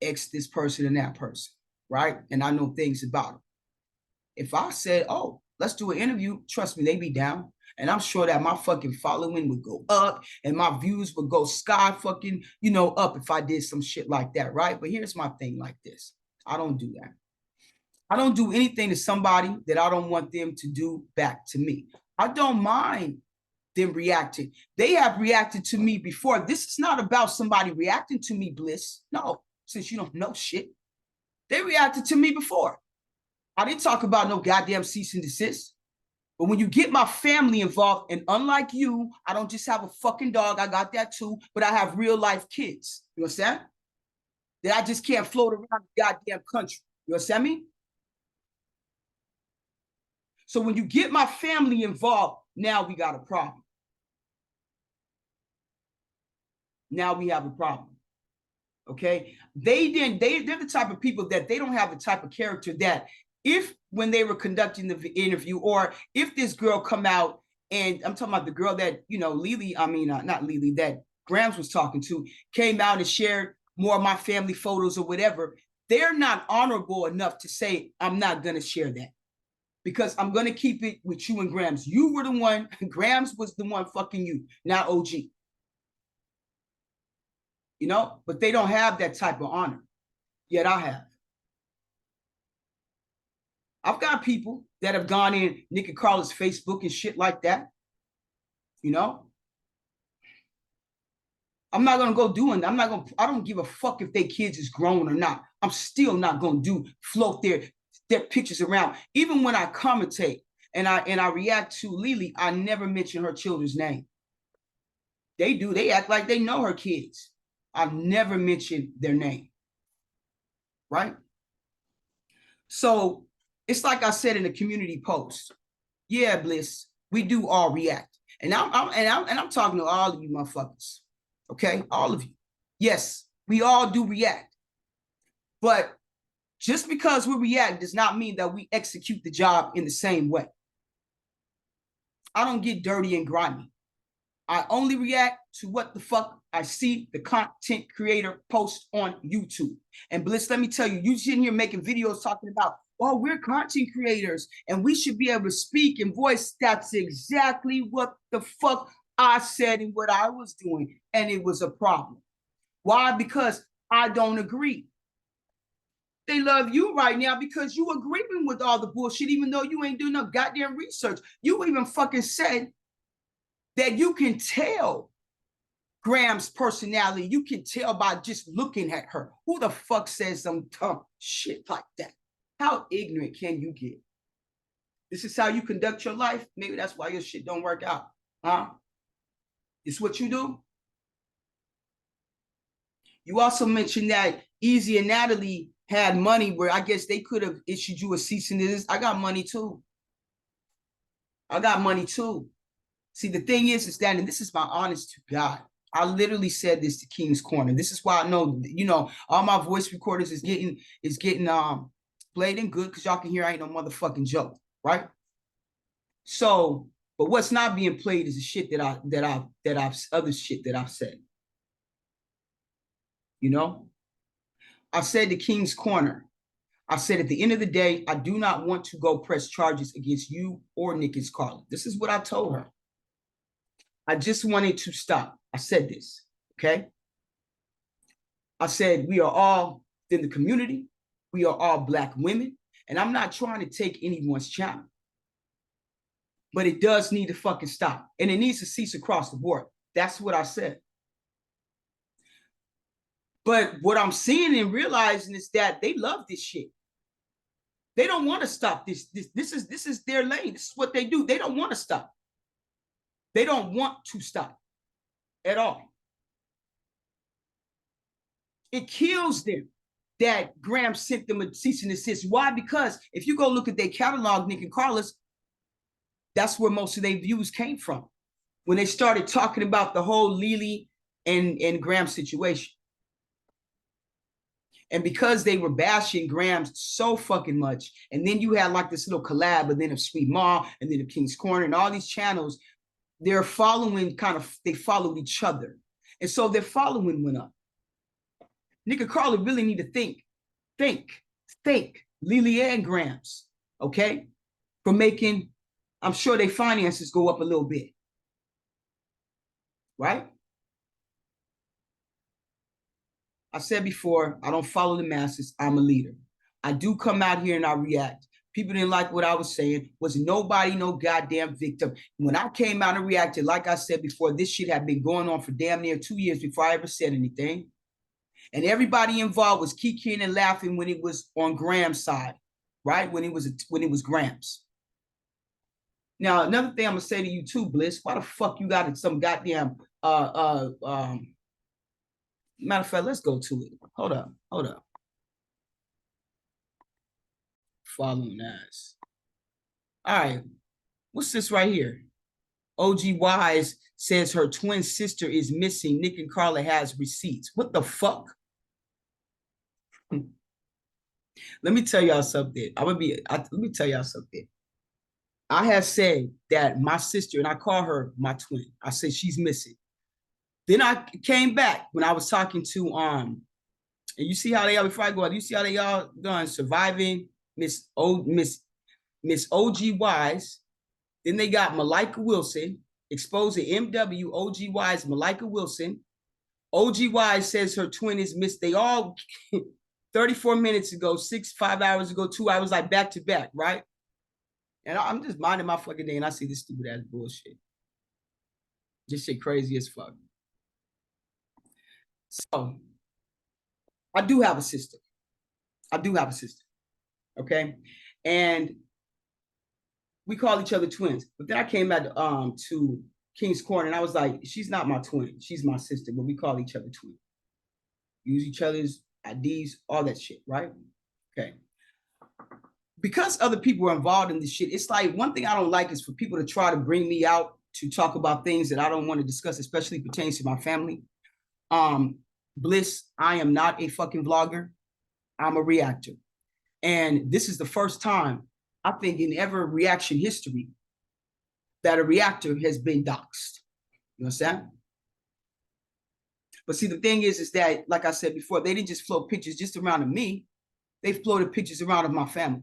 X this person and that person, right? And I know things about them. If I said, oh, let's do an interview, trust me, they be down. And I'm sure that my fucking following would go up and my views would go sky fucking, you know, up if I did some shit like that, right? But here's my thing like this. I don't do that. I don't do anything to somebody that I don't want them to do back to me. I don't mind them reacting. They have reacted to me before. This is not about somebody reacting to me, Bliss. No, since you don't know shit. They reacted to me before. I didn't talk about no goddamn cease and desist. But when you get my family involved, and unlike you, I don't just have a fucking dog. I got that too, but I have real life kids. You understand? That I just can't float around the goddamn country. You understand me? So when you get my family involved, now we got a problem. Now we have a problem. Okay? They're the type of people that they don't have the type of character that if when they were conducting the interview, or if this girl come out, and I'm talking about the girl that, you know, not Lily, that Grams was talking to, came out and shared more of my family photos or whatever, they're not honorable enough to say, I'm not going to share that. Because I'm going to keep it with you and Grams. You were the one, Grams was the one fucking you, not OG. You know, but they don't have that type of honor. Yet I have. I've got people that have gone in Nic and Carla's Facebook and shit like that. You know? I'm not gonna go doing. I don't give a fuck if they kids is grown or not. I'm still not gonna float their pictures around. Even when I commentate and I react to Lily, I never mention her children's name. They do. They act like they know her kids. I've never mentioned their name. Right? So it's like I said in the community post. Yeah, Bliss, we do all react. And I'm talking to all of you motherfuckers. Okay? All of you. Yes, we all do react. But just because we react does not mean that we execute the job in the same way. I don't get dirty and grimy. I only react to what the fuck I see the content creator post on YouTube. And Bliss, let me tell you, you sitting here making videos talking about, oh, we're content creators and we should be able to speak and voice. That's exactly what the fuck I said and what I was doing. And it was a problem. Why? Because I don't agree. They love you right now because you agreeing with all the bullshit, even though you ain't doing no goddamn research. You even fucking said that you can tell Graham's personality. You can tell by just looking at her. Who the fuck says some dumb shit like that? How ignorant can you get? This is how you conduct your life? Maybe that's why your shit don't work out. Huh? It's what you do? You also mentioned that Easy and Natalie had money where I guess they could have issued you a cease and desist. I got money too. I got money too. See, the thing is that, and this is my honest to God, I literally said this to Qing's Corner. This is why I know, you know, all my voice recorders is getting played in good because y'all can hear I ain't no motherfucking joke, right? So, but what's not being played is the shit that I've other shit that I've said. You know, I said to Qing's Corner, I said at the end of the day, I do not want to go press charges against you or Nic and Carla. This is what I told her. I just wanted to stop. I said this, okay? I said, we are all in the community. We are all Black women. And I'm not trying to take anyone's channel. But it does need to fucking stop. And it needs to cease across the board. That's what I said. But what I'm seeing and realizing is that they love this shit. They don't want to stop this. This is their lane. This is what they do. They don't want to stop. They don't want to stop at all. It kills them that Graham sent them a cease and desist. Why? Because if you go look at their catalog, Nic and Carla's, that's where most of their views came from. When they started talking about the whole Lily and Graham situation. And because they were bashing Graham so fucking much, and then you had like this little collab, and then of Sweet Ma, and then of Qing's Corner, and all these channels, they're following they followed each other. And so their following went up. Nic and Carla really need to think, Lily and Grams, okay? For making, I'm sure their finances go up a little bit. Right? I said before, I don't follow the masses. I'm a leader. I do come out here and I react. People didn't like what I was saying. Was nobody no goddamn victim. When I came out and reacted, like I said before, this shit had been going on for damn near 2 years before I ever said anything. And everybody involved was kikiing and laughing when it was on Graham's side, right? When it was Graham's. Now, another thing I'm gonna say to you too, Bliss, why the fuck you got some goddamn matter of fact, let's go to it. Hold up. Following us. All right. What's this right here? OG Wise says her twin sister is missing. Nic and Carla has receipts. What the fuck? Let me tell y'all something. Let me tell y'all something. I have said that my sister, and I call her my twin, I said she's missing. Then I came back when I was talking to And you see how they are, before I go out, you see how they all done surviving Miss OG Wise. Then they got Malika Wilson, exposing MW OG Wise, Malika Wilson. OG Wise says her twin is missed. They all 34 minutes ago, 5 hours ago, 2 hours, like back to back, right? And I'm just minding my fucking day and I see this stupid ass bullshit. This shit crazy as fuck. So I do have a sister. I do have a sister. Okay. And we call each other twins. But then I came back to King's Corner and I was like, she's not my twin. She's my sister, but we call each other twins. Use each other's IDs, all that shit, right? Okay. Because other people are involved in this shit, it's like one thing I don't like is for people to try to bring me out to talk about things that I don't want to discuss, especially pertains to my family. Bliss, I am not a fucking vlogger. I'm a reactor. And this is the first time, I think, in ever reaction history that a reactor has been doxxed. You understand? But see, the thing is that, like I said before, they didn't just float pictures just around of me. They floated pictures around of my family.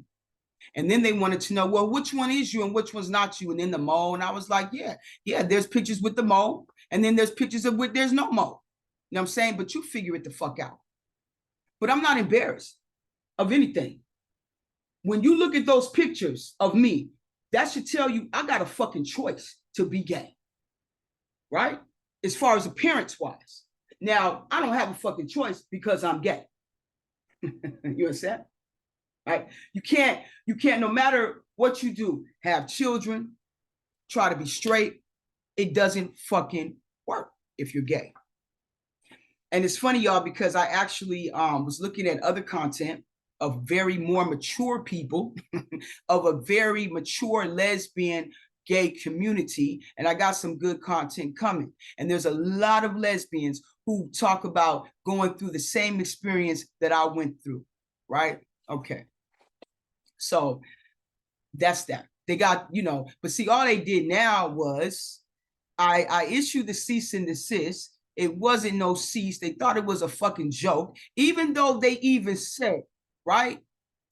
And then they wanted to know, well, which one is you and which one's not you? And then the mole. And I was like, yeah, there's pictures with the mole. And then there's pictures of with there's no mole. You know what I'm saying? But you figure it the fuck out. But I'm not embarrassed of anything. When you look at those pictures of me, that should tell you I got a fucking choice to be gay. Right? As far as appearance wise. Now, I don't have a fucking choice because I'm gay. You understand? Right? You can't, no matter what you do, have children, try to be straight. It doesn't fucking work if you're gay. And it's funny, y'all, because I actually was looking at other content of very more mature people, of a very mature lesbian gay community, and I got some good content coming. And there's a lot of lesbians who talk about going through the same experience that I went through, right? Okay. So that's that. They got, but see, all they did now was I issued the cease and desist. It wasn't no cease. They thought it was a fucking joke, even though they even said, right,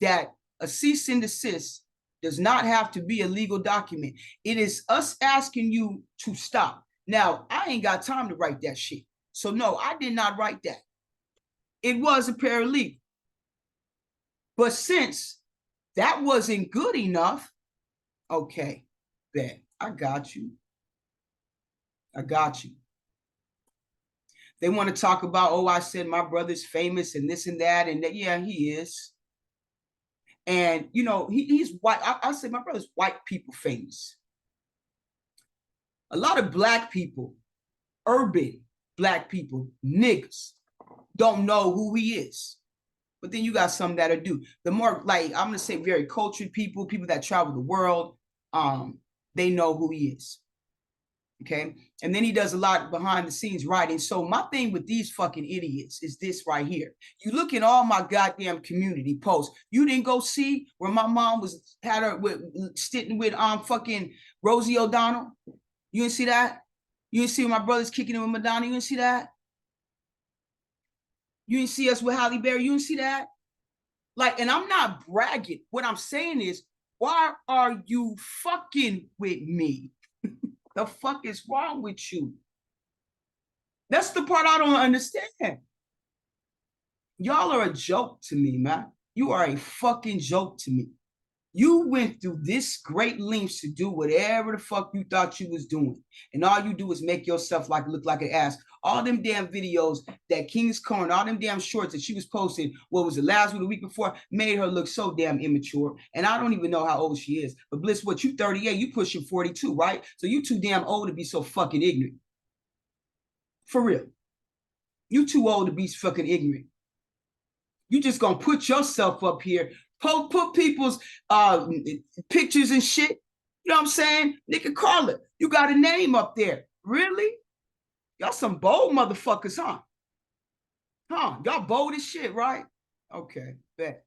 that a cease and desist does not have to be a legal document. It is us asking you to stop. Now, I ain't got time to write that shit. So no, I did not write that. It was a paralegal. But since that wasn't good enough, okay, bet. I got you. I got you. They want to talk about, oh, I said my brother's famous and this and that. And that, yeah, he is. And, he's white. I said my brother's white people famous. A lot of black people, urban black people, niggas, don't know who he is. But then you got some that do. The more, like, I'm going to say very cultured people, people that travel the world, they know who he is. Okay. And then he does a lot behind the scenes writing. So my thing with these fucking idiots is this right here. You look at all my goddamn community posts. You didn't go see where my mom had her sitting with fucking Rosie O'Donnell. You didn't see that? You didn't see my brothers kicking it with Madonna. You didn't see that? You didn't see us with Halle Berry. You didn't see that? Like, and I'm not bragging. What I'm saying is, why are you fucking with me? The fuck is wrong with you? That's the part I don't understand. Y'all are a joke to me, man. You are a fucking joke to me. You went through this great lengths to do whatever the fuck you thought you was doing. And all you do is make yourself look like an ass. All them damn videos that King's Corner, all them damn shorts that she was posting, what was it, last week, the week before, made her look so damn immature. And I don't even know how old she is. But Bliss, what, you 38, you pushing 42, right? So you too damn old to be so fucking ignorant. For real. You too old to be fucking ignorant. You just gonna put yourself up here, put people's pictures and shit. You know what I'm saying? Nic and Carla, you got a name up there. Really? Y'all some bold motherfuckers, huh? Y'all bold as shit, right? Okay, bet.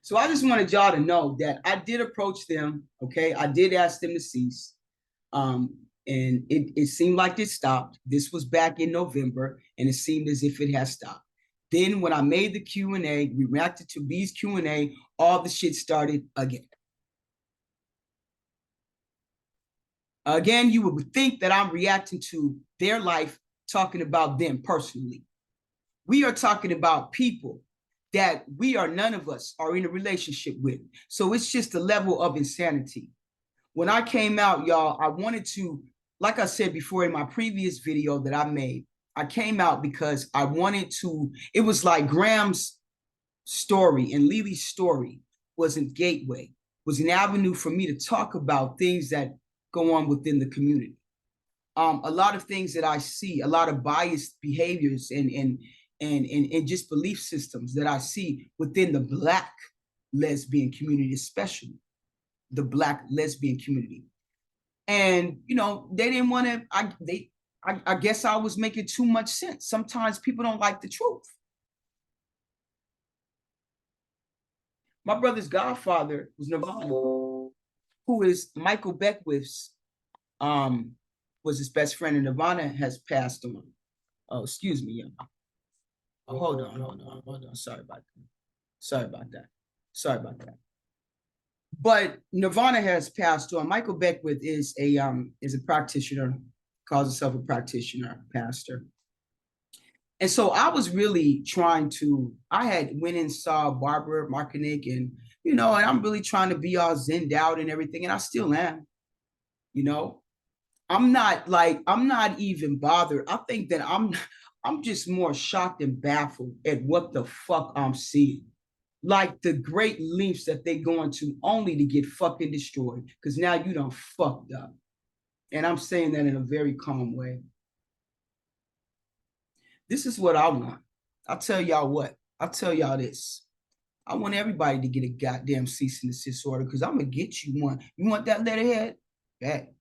So I just wanted y'all to know that I did approach them, okay? I did ask them to cease. And it seemed like it stopped. This was back in November, and it seemed as if it has stopped. Then when I made the Q&A, we reacted to B's Q&A, all the shit started again. Again, you would think that I'm reacting to their life, talking about them personally. We are talking about people that none of us are in a relationship with. So it's just a level of insanity. When I came out, y'all, I wanted to, like I said before in my previous video that I made, I came out because I wanted to, it was like Graham's story and Lily's story was a gateway, was an avenue for me to talk about things that go on within the community. A lot of things that I see, a lot of biased behaviors and just belief systems that I see within the Black lesbian community, especially the Black lesbian community. And, you know, they didn't want to, I guess I was making too much sense. Sometimes people don't like the truth. My brother's godfather was Nirvana, who is Michael Beckwith's, was his best friend, and Nirvana has passed on. Oh, excuse me, y'all. Oh, hold on. Sorry about that. But Nirvana has passed on. Michael Beckwith is a practitioner, calls himself a practitioner, pastor. And so I was really trying to, I had went and saw Barbara Markonik and, you know, and I'm really trying to be all zenned out and everything. And I still am, you know. I'm not even bothered. I think that I'm just more shocked and baffled at what the fuck I'm seeing. Like the great lengths that they going to only to get fucking destroyed. Because now you done fucked up. And I'm saying that in a very calm way. This is what I want. I'll tell y'all what. I'll tell y'all this. I want everybody to get a goddamn cease and desist order because I'm going to get you one. You want that letterhead? Bet.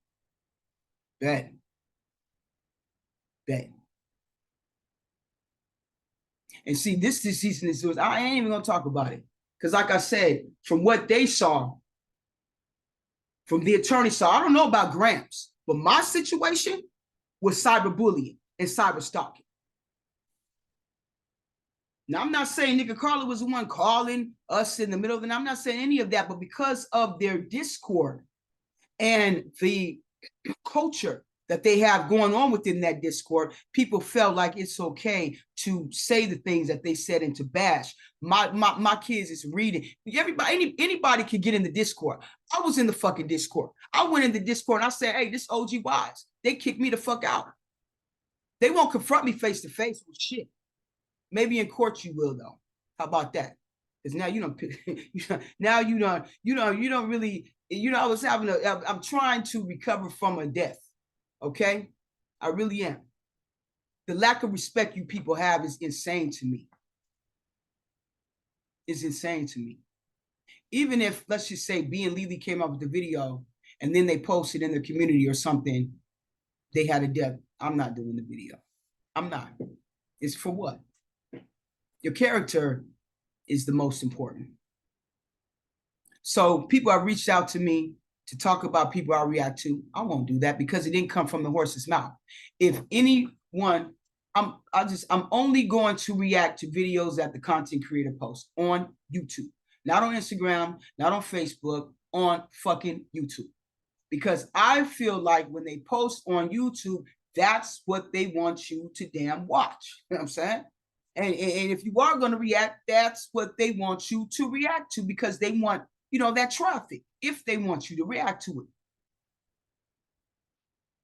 And see, this cease and desist, I ain't even going to talk about it. Because like I said, from what they saw, from the attorney saw, I don't know about Graham's, but my situation was cyberbullying and cyber stalking. Now, I'm not saying Nic and Carla was the one calling us in the middle of the night. I'm not saying any of that, but because of their discord and the culture that they have going on within that discord, people felt like it's okay to say the things that they said and to bash. My kids is reading. Anybody can get in the discord. I was in the fucking discord. I went in the discord and I said, hey, this OG wise. They kicked me the fuck out. They won't confront me face to face with shit. Maybe in court you will though. How about that? Because now you don't. Now you don't really. You know, I'm trying to recover from a death. Okay, I really am. The lack of respect you people have is insane to me. It's insane to me. Even if, let's just say, B and Lily came up with the video and then they posted in the community or something, they had a death. I'm not doing the video. I'm not. It's for what? Your character is the most important. So people have reached out to me to talk about people I react to. I won't do that because it didn't come from the horse's mouth. If anyone, I'm only going to react to videos that the content creator posts on YouTube, not on Instagram, not on Facebook, on fucking YouTube. Because I feel like when they post on YouTube, that's what they want you to damn watch. You know what I'm saying? And if you are going to react, that's what they want you to react to because they want, you know, that traffic, if they want you to react to it.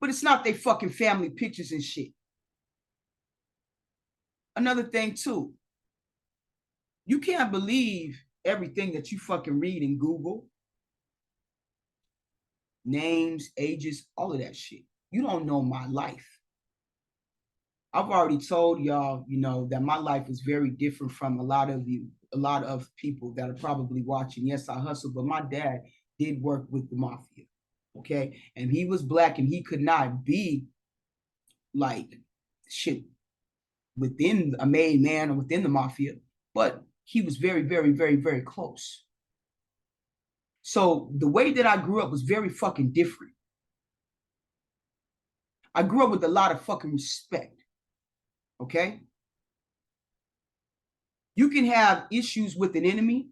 But it's not their fucking family pictures and shit. Another thing too, you can't believe everything that you fucking read in Google. Names, ages, all of that shit. You don't know my life. I've already told y'all, you know, that my life is very different from a lot of you, a lot of people that are probably watching. Yes, I hustle, but my dad did work with the mafia, okay? And he was Black and he could not be like shit within a made man or within the mafia, but he was very, very, very, very close. So the way that I grew up was very fucking different. I grew up with a lot of fucking respect. Okay? You can have issues with an enemy,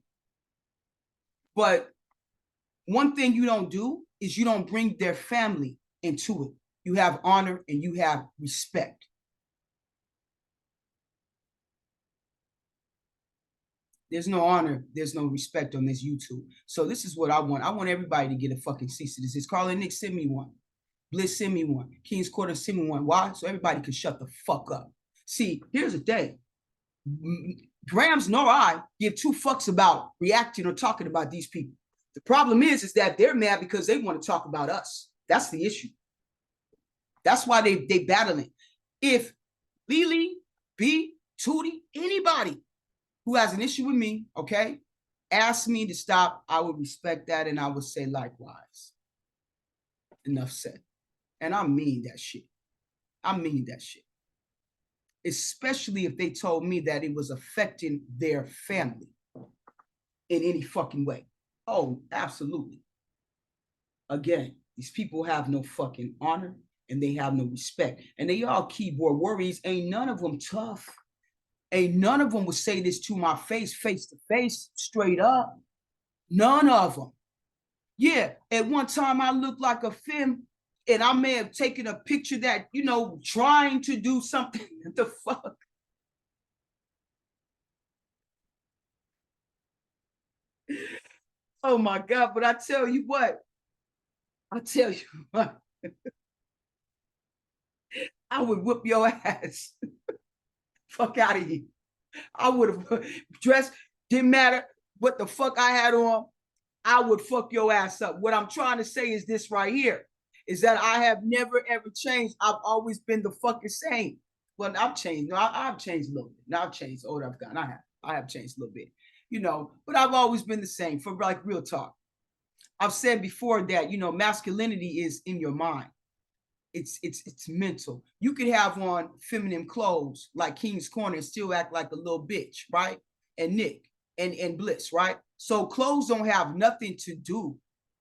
but one thing you don't do is you don't bring their family into it. You have honor and you have respect. There's no honor, there's no respect on this YouTube. So this is what I want. I want everybody to get a fucking cease to this. Carla and Nick, send me one. Bliss, send me one. King's Corner, send me one. Why? So everybody can shut the fuck up. See, here's the thing. Grams nor I give two fucks about reacting or talking about these people. The problem is that they're mad because they want to talk about us. That's the issue. That's why they battling. If Lily, B, Tootie, anybody who has an issue with me, okay, ask me to stop, I would respect that and I would say likewise. Enough said. And I mean that shit. I mean that shit. Especially if they told me that it was affecting their family in any fucking way. Oh, absolutely. Again, these people have no fucking honor and they have no respect. And they all keyboard warriors. Ain't none of them tough. Ain't none of them would say this to my face to face, straight up. None of them. Yeah, at one time I looked like a femme and I may have taken a picture that, you know, trying to do something. What the fuck? Oh my God, but I tell you what, I would whip your ass. Fuck out of here. I would have dressed, didn't matter what the fuck I had on, I would fuck your ass up. What I'm trying to say is this right here, is that I have never ever changed. I've always been the fucking same. Well, I've changed. No, I've changed a little bit. Now I've changed. Older I've gotten. I have changed a little bit, you know, but I've always been the same for like real talk. I've said before that, you know, masculinity is in your mind. It's mental. You could have on feminine clothes like King's Corner and still act like a little bitch, right? And Nick and Bliss, right? So clothes don't have nothing to do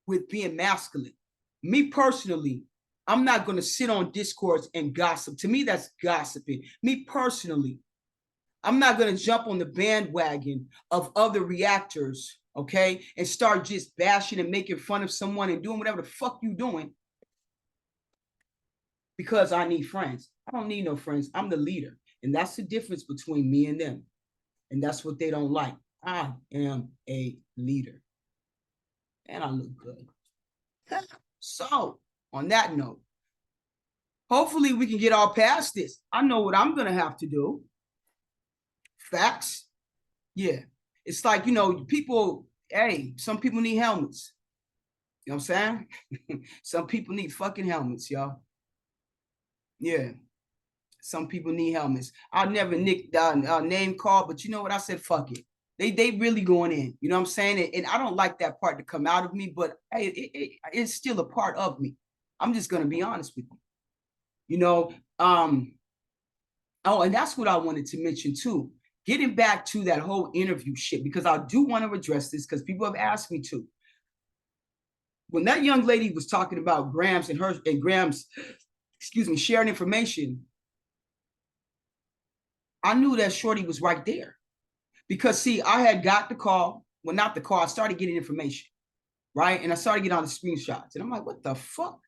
with being masculine. Me personally, I'm not going to sit on discourse and gossip. To me, that's gossiping. Me personally, I'm not going to jump on the bandwagon of other reactors, okay, and start just bashing and making fun of someone and doing whatever the fuck you doing because I need friends. I don't need no friends. I'm the leader. And that's the difference between me and them. And that's what they don't like. I am a leader. And I look good. So, on that note, hopefully we can get all past this. I know what I'm going to have to do. Facts. Yeah. It's like, you know, people, hey, some people need helmets. You know what I'm saying? Some people need fucking helmets, y'all. Yeah. Some people need helmets. I'll never nick name call, but you know what? I said, fuck it. They really going in. You know what I'm saying? And I don't like that part to come out of me, but hey, it's still a part of me. I'm just going to be honest with you. You know, oh, and that's what I wanted to mention too. Getting back to that whole interview shit, because I do want to address this because people have asked me to. When that young lady was talking about Grams and Grams, excuse me, sharing information, I knew that Shorty was right there. Because, see, I had got the call. Well, not the call. I started getting information, right? And I started getting all the screenshots. And I'm like, what the fuck?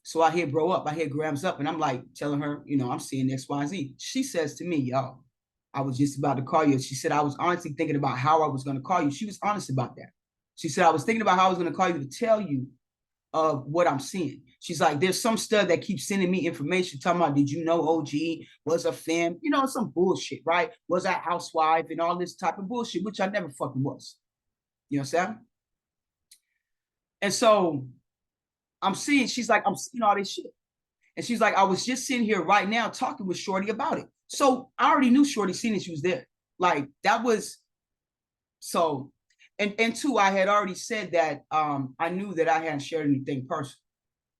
So I hit bro up. I hit Grams up. And I'm like telling her, you know, I'm seeing X, Y, Z. She says to me, yo, I was just about to call you. She said, I was honestly thinking about how I was going to call you. She was honest about that. She said, I was thinking about how I was going to call you to tell you of what I'm seeing. She's like, there's some stud that keeps sending me information talking about, did you know OG was a femme? You know, some bullshit, right? Was a housewife and all this type of bullshit, which I never fucking was. You know what I'm saying? And so I'm seeing, she's like, I'm seeing all this shit. And she's like, I was just sitting here right now talking with Shorty about it. So I already knew Shorty seen that she was there. Like that was, so, and two, I had already said that I knew that I hadn't shared anything personal,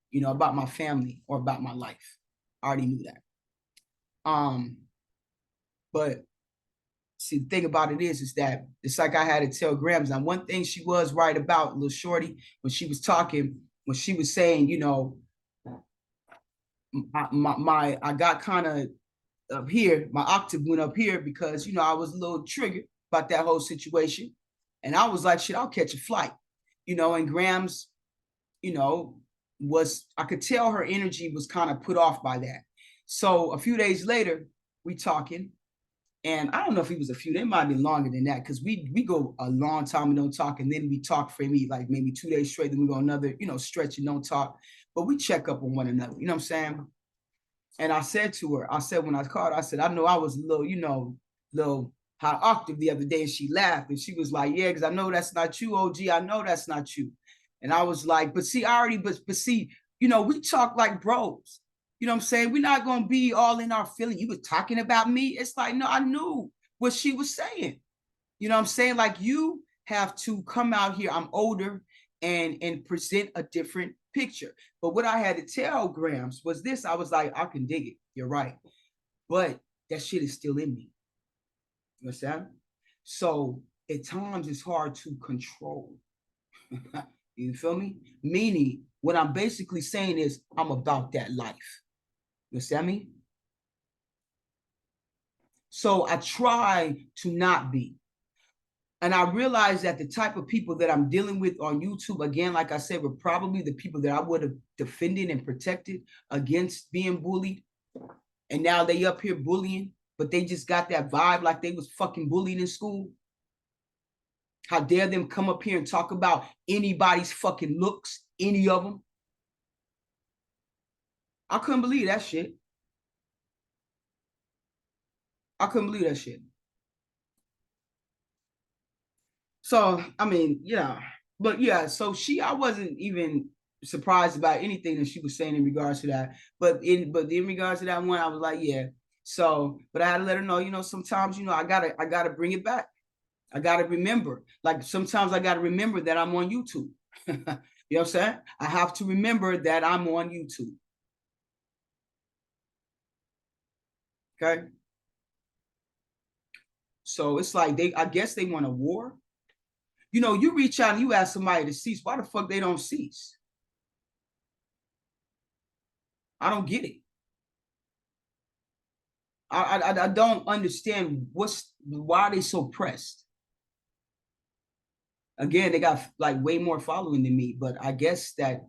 you know, about my family or about my life. I already knew that. But see, the thing about it is that it's like I had to tell Grams. Now, one thing she was right about, little Shorty, when she was talking, when she was saying, you know, I got kind of up here, my octave went up here because I was a little triggered about that whole situation. And I was like, shit, I'll catch a flight. And Grams, you know, was I could tell her energy was kind of put off by that. So a few days later, we talking, and I don't know if it was a few, they might be longer than that, because we go a long time and don't talk, and then we talk for me like maybe 2 days straight, then we go another, stretch and don't talk. But we check up on one another, you know what I'm saying? And I said to her, I said when I called, I said, I know I was a little, little high octave the other day. And she laughed and she was like, yeah, because I know that's not you, OG. I know that's not you. And I was like, but see, I already, but see, we talk like bros. You know what I'm saying? We're not going to be all in our feeling. You were talking about me. It's like, no, I knew what she was saying. You know what I'm saying? Like, you have to come out here. I'm older and present a different picture. But what I had to tell Grams was this. I was like, I can dig it. You're right. But that shit is still in me. You understand? So at times it's hard to control. You feel me? Meaning, what I'm basically saying is I'm about that life. You understand me? So I try to not be. And I realized that the type of people that I'm dealing with on YouTube, again, like I said, were probably the people that I would have defended and protected against being bullied. And now they up here bullying, but they just got that vibe like they was fucking bullied in school. How dare them come up here and talk about anybody's fucking looks, any of them. I couldn't believe that shit. I couldn't believe that shit. So, I mean, yeah. But yeah, so I wasn't even surprised about anything that she was saying in regards to that. But in regards to that one, I was like, yeah. So, but I had to let her know, sometimes, I gotta bring it back. I gotta remember. Like sometimes I gotta remember that I'm on YouTube. You know what I'm saying? I have to remember that I'm on YouTube. Okay. So it's like I guess they want a war. You reach out and you ask somebody to cease. Why the fuck they don't cease? I don't get it. I don't understand why are they so pressed. Again, they got like way more following than me, but I guess that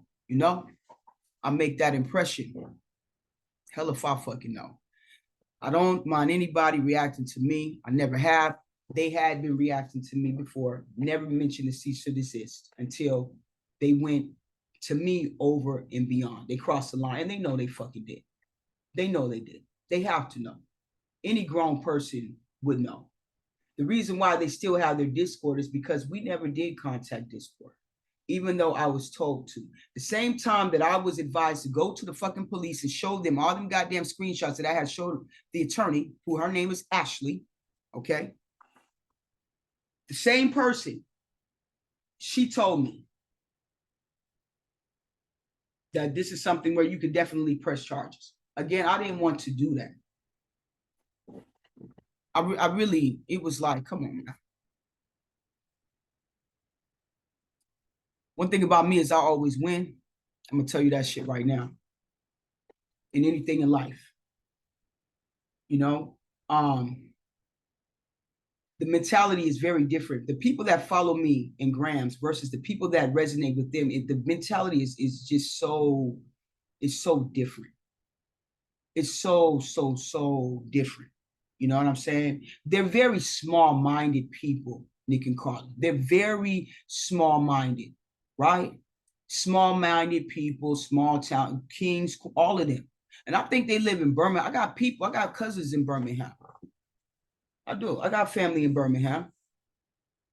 I make that impression. Hell if I fucking know. I don't mind anybody reacting to me. I never have. They had been reacting to me before. Never mentioned the cease or desist until they went to me over and beyond. They crossed the line, and they know they fucking did. They know they did. They have to know. Any grown person would know. The reason why they still have their Discord is because we never did contact Discord, even though I was told to. The same time that I was advised to go to the fucking police and show them all them goddamn screenshots that I had showed the attorney, who her name is Ashley, okay? The same person, she told me that this is something where you could definitely press charges. Again, I didn't want to do that. I really, it was like, come on, man. One thing about me is I always win. I'm gonna tell you that shit right now. In anything in life, the mentality is very different. The people that follow me in Grams versus the people that resonate with them, the mentality is just so, it's so different. It's so different. You know what I'm saying? They're very small-minded people, Nic and Carla. They're very small-minded, right? Small-minded people, small town, Kings, all of them. And I think they live in Birmingham. I got cousins in Birmingham. I do. I got family in Birmingham.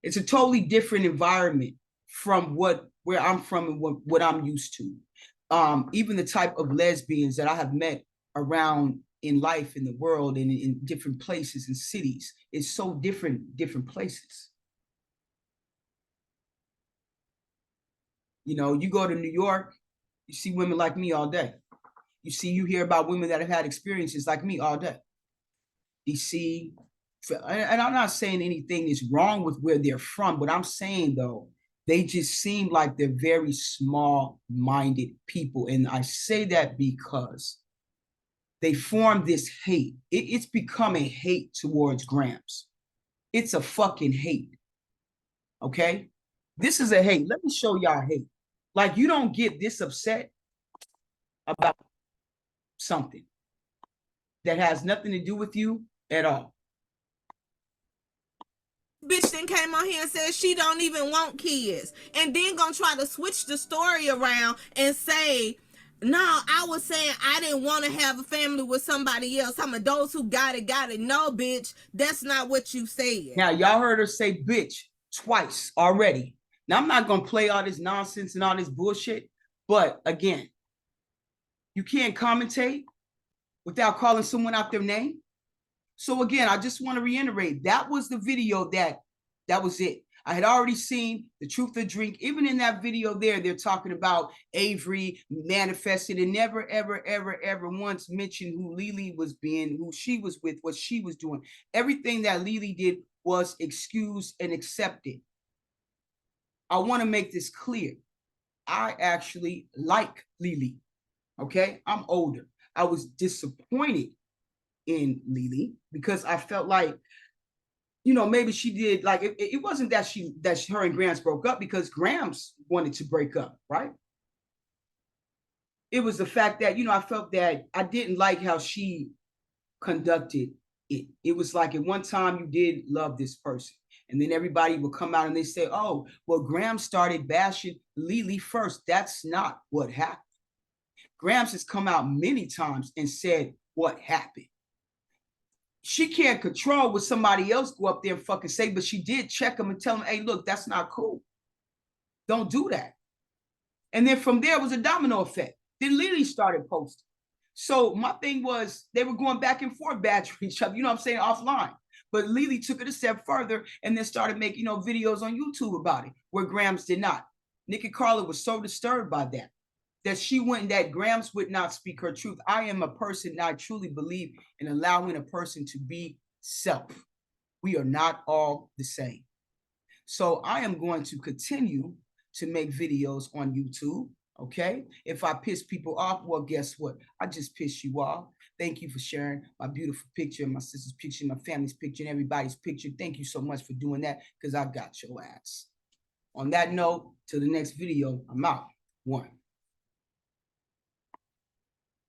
It's a totally different environment from where I'm from and what I'm used to. Even the type of lesbians that I have met around in life, in the world, and in different places and cities, it's so different places. You go to New York, you see women like me all day. You hear about women that have had experiences like me all day. DC, and I'm not saying anything is wrong with where they're from, but I'm saying, though, they just seem like they're very small-minded people. And I say that because they formed this hate. It's become a hate towards Grams. It's a fucking hate. Okay? This is a hate. Let me show y'all hate. Like, you don't get this upset about something that has nothing to do with you at all. Bitch then came on here and said she don't even want kids, and then gonna try to switch the story around and say, no, I was saying I didn't want to have a family with somebody else. I'm a those who got it, got it. No, bitch, that's not what you said. Now, y'all heard her say bitch twice already. Now, I'm not going to play all this nonsense and all this bullshit, but again, you can't commentate without calling someone out their name. So again, I just want to reiterate, that was the video that was it. I had already seen the truth of drink. Even in that video there, they're talking about Avery manifested and never, ever, ever, ever once mentioned who Lily was being, who she was with, what she was doing. Everything that Lily did was excused and accepted. I want to make this clear. I actually like Lily. Okay, I'm older. I was disappointed in Lily because I felt like, you know, maybe she did, like, it wasn't that her and Grams broke up because Grams wanted to break up, right? It was the fact that, you know, I felt that I didn't like how she conducted it. It was like at one time you did love this person, and then everybody would come out and they say, oh, well, Grams started bashing Lily first. That's not what happened. Grams has come out many times and said what happened. She can't control what somebody else go up there and fucking say, but she did check him and tell him, hey, look, that's not cool. Don't do that. And then from there was a domino effect. Then Lily started posting. So my thing was, they were going back and forth badgering each other, you know what I'm saying, offline. But Lily took it a step further and then started making, you know, videos on YouTube about it, where Grams did not. Nic and Carla was so disturbed by that she went, that Grams would not speak her truth. I am a person that I truly believe in allowing a person to be self. We are not all the same. So I am going to continue to make videos on YouTube. Okay, if I piss people off, well, guess what? I just pissed you off. Thank you for sharing my beautiful picture, my sister's picture, my family's picture, and everybody's picture. Thank you so much for doing that, because I got your ass. On that note, till the next video, I'm out. One.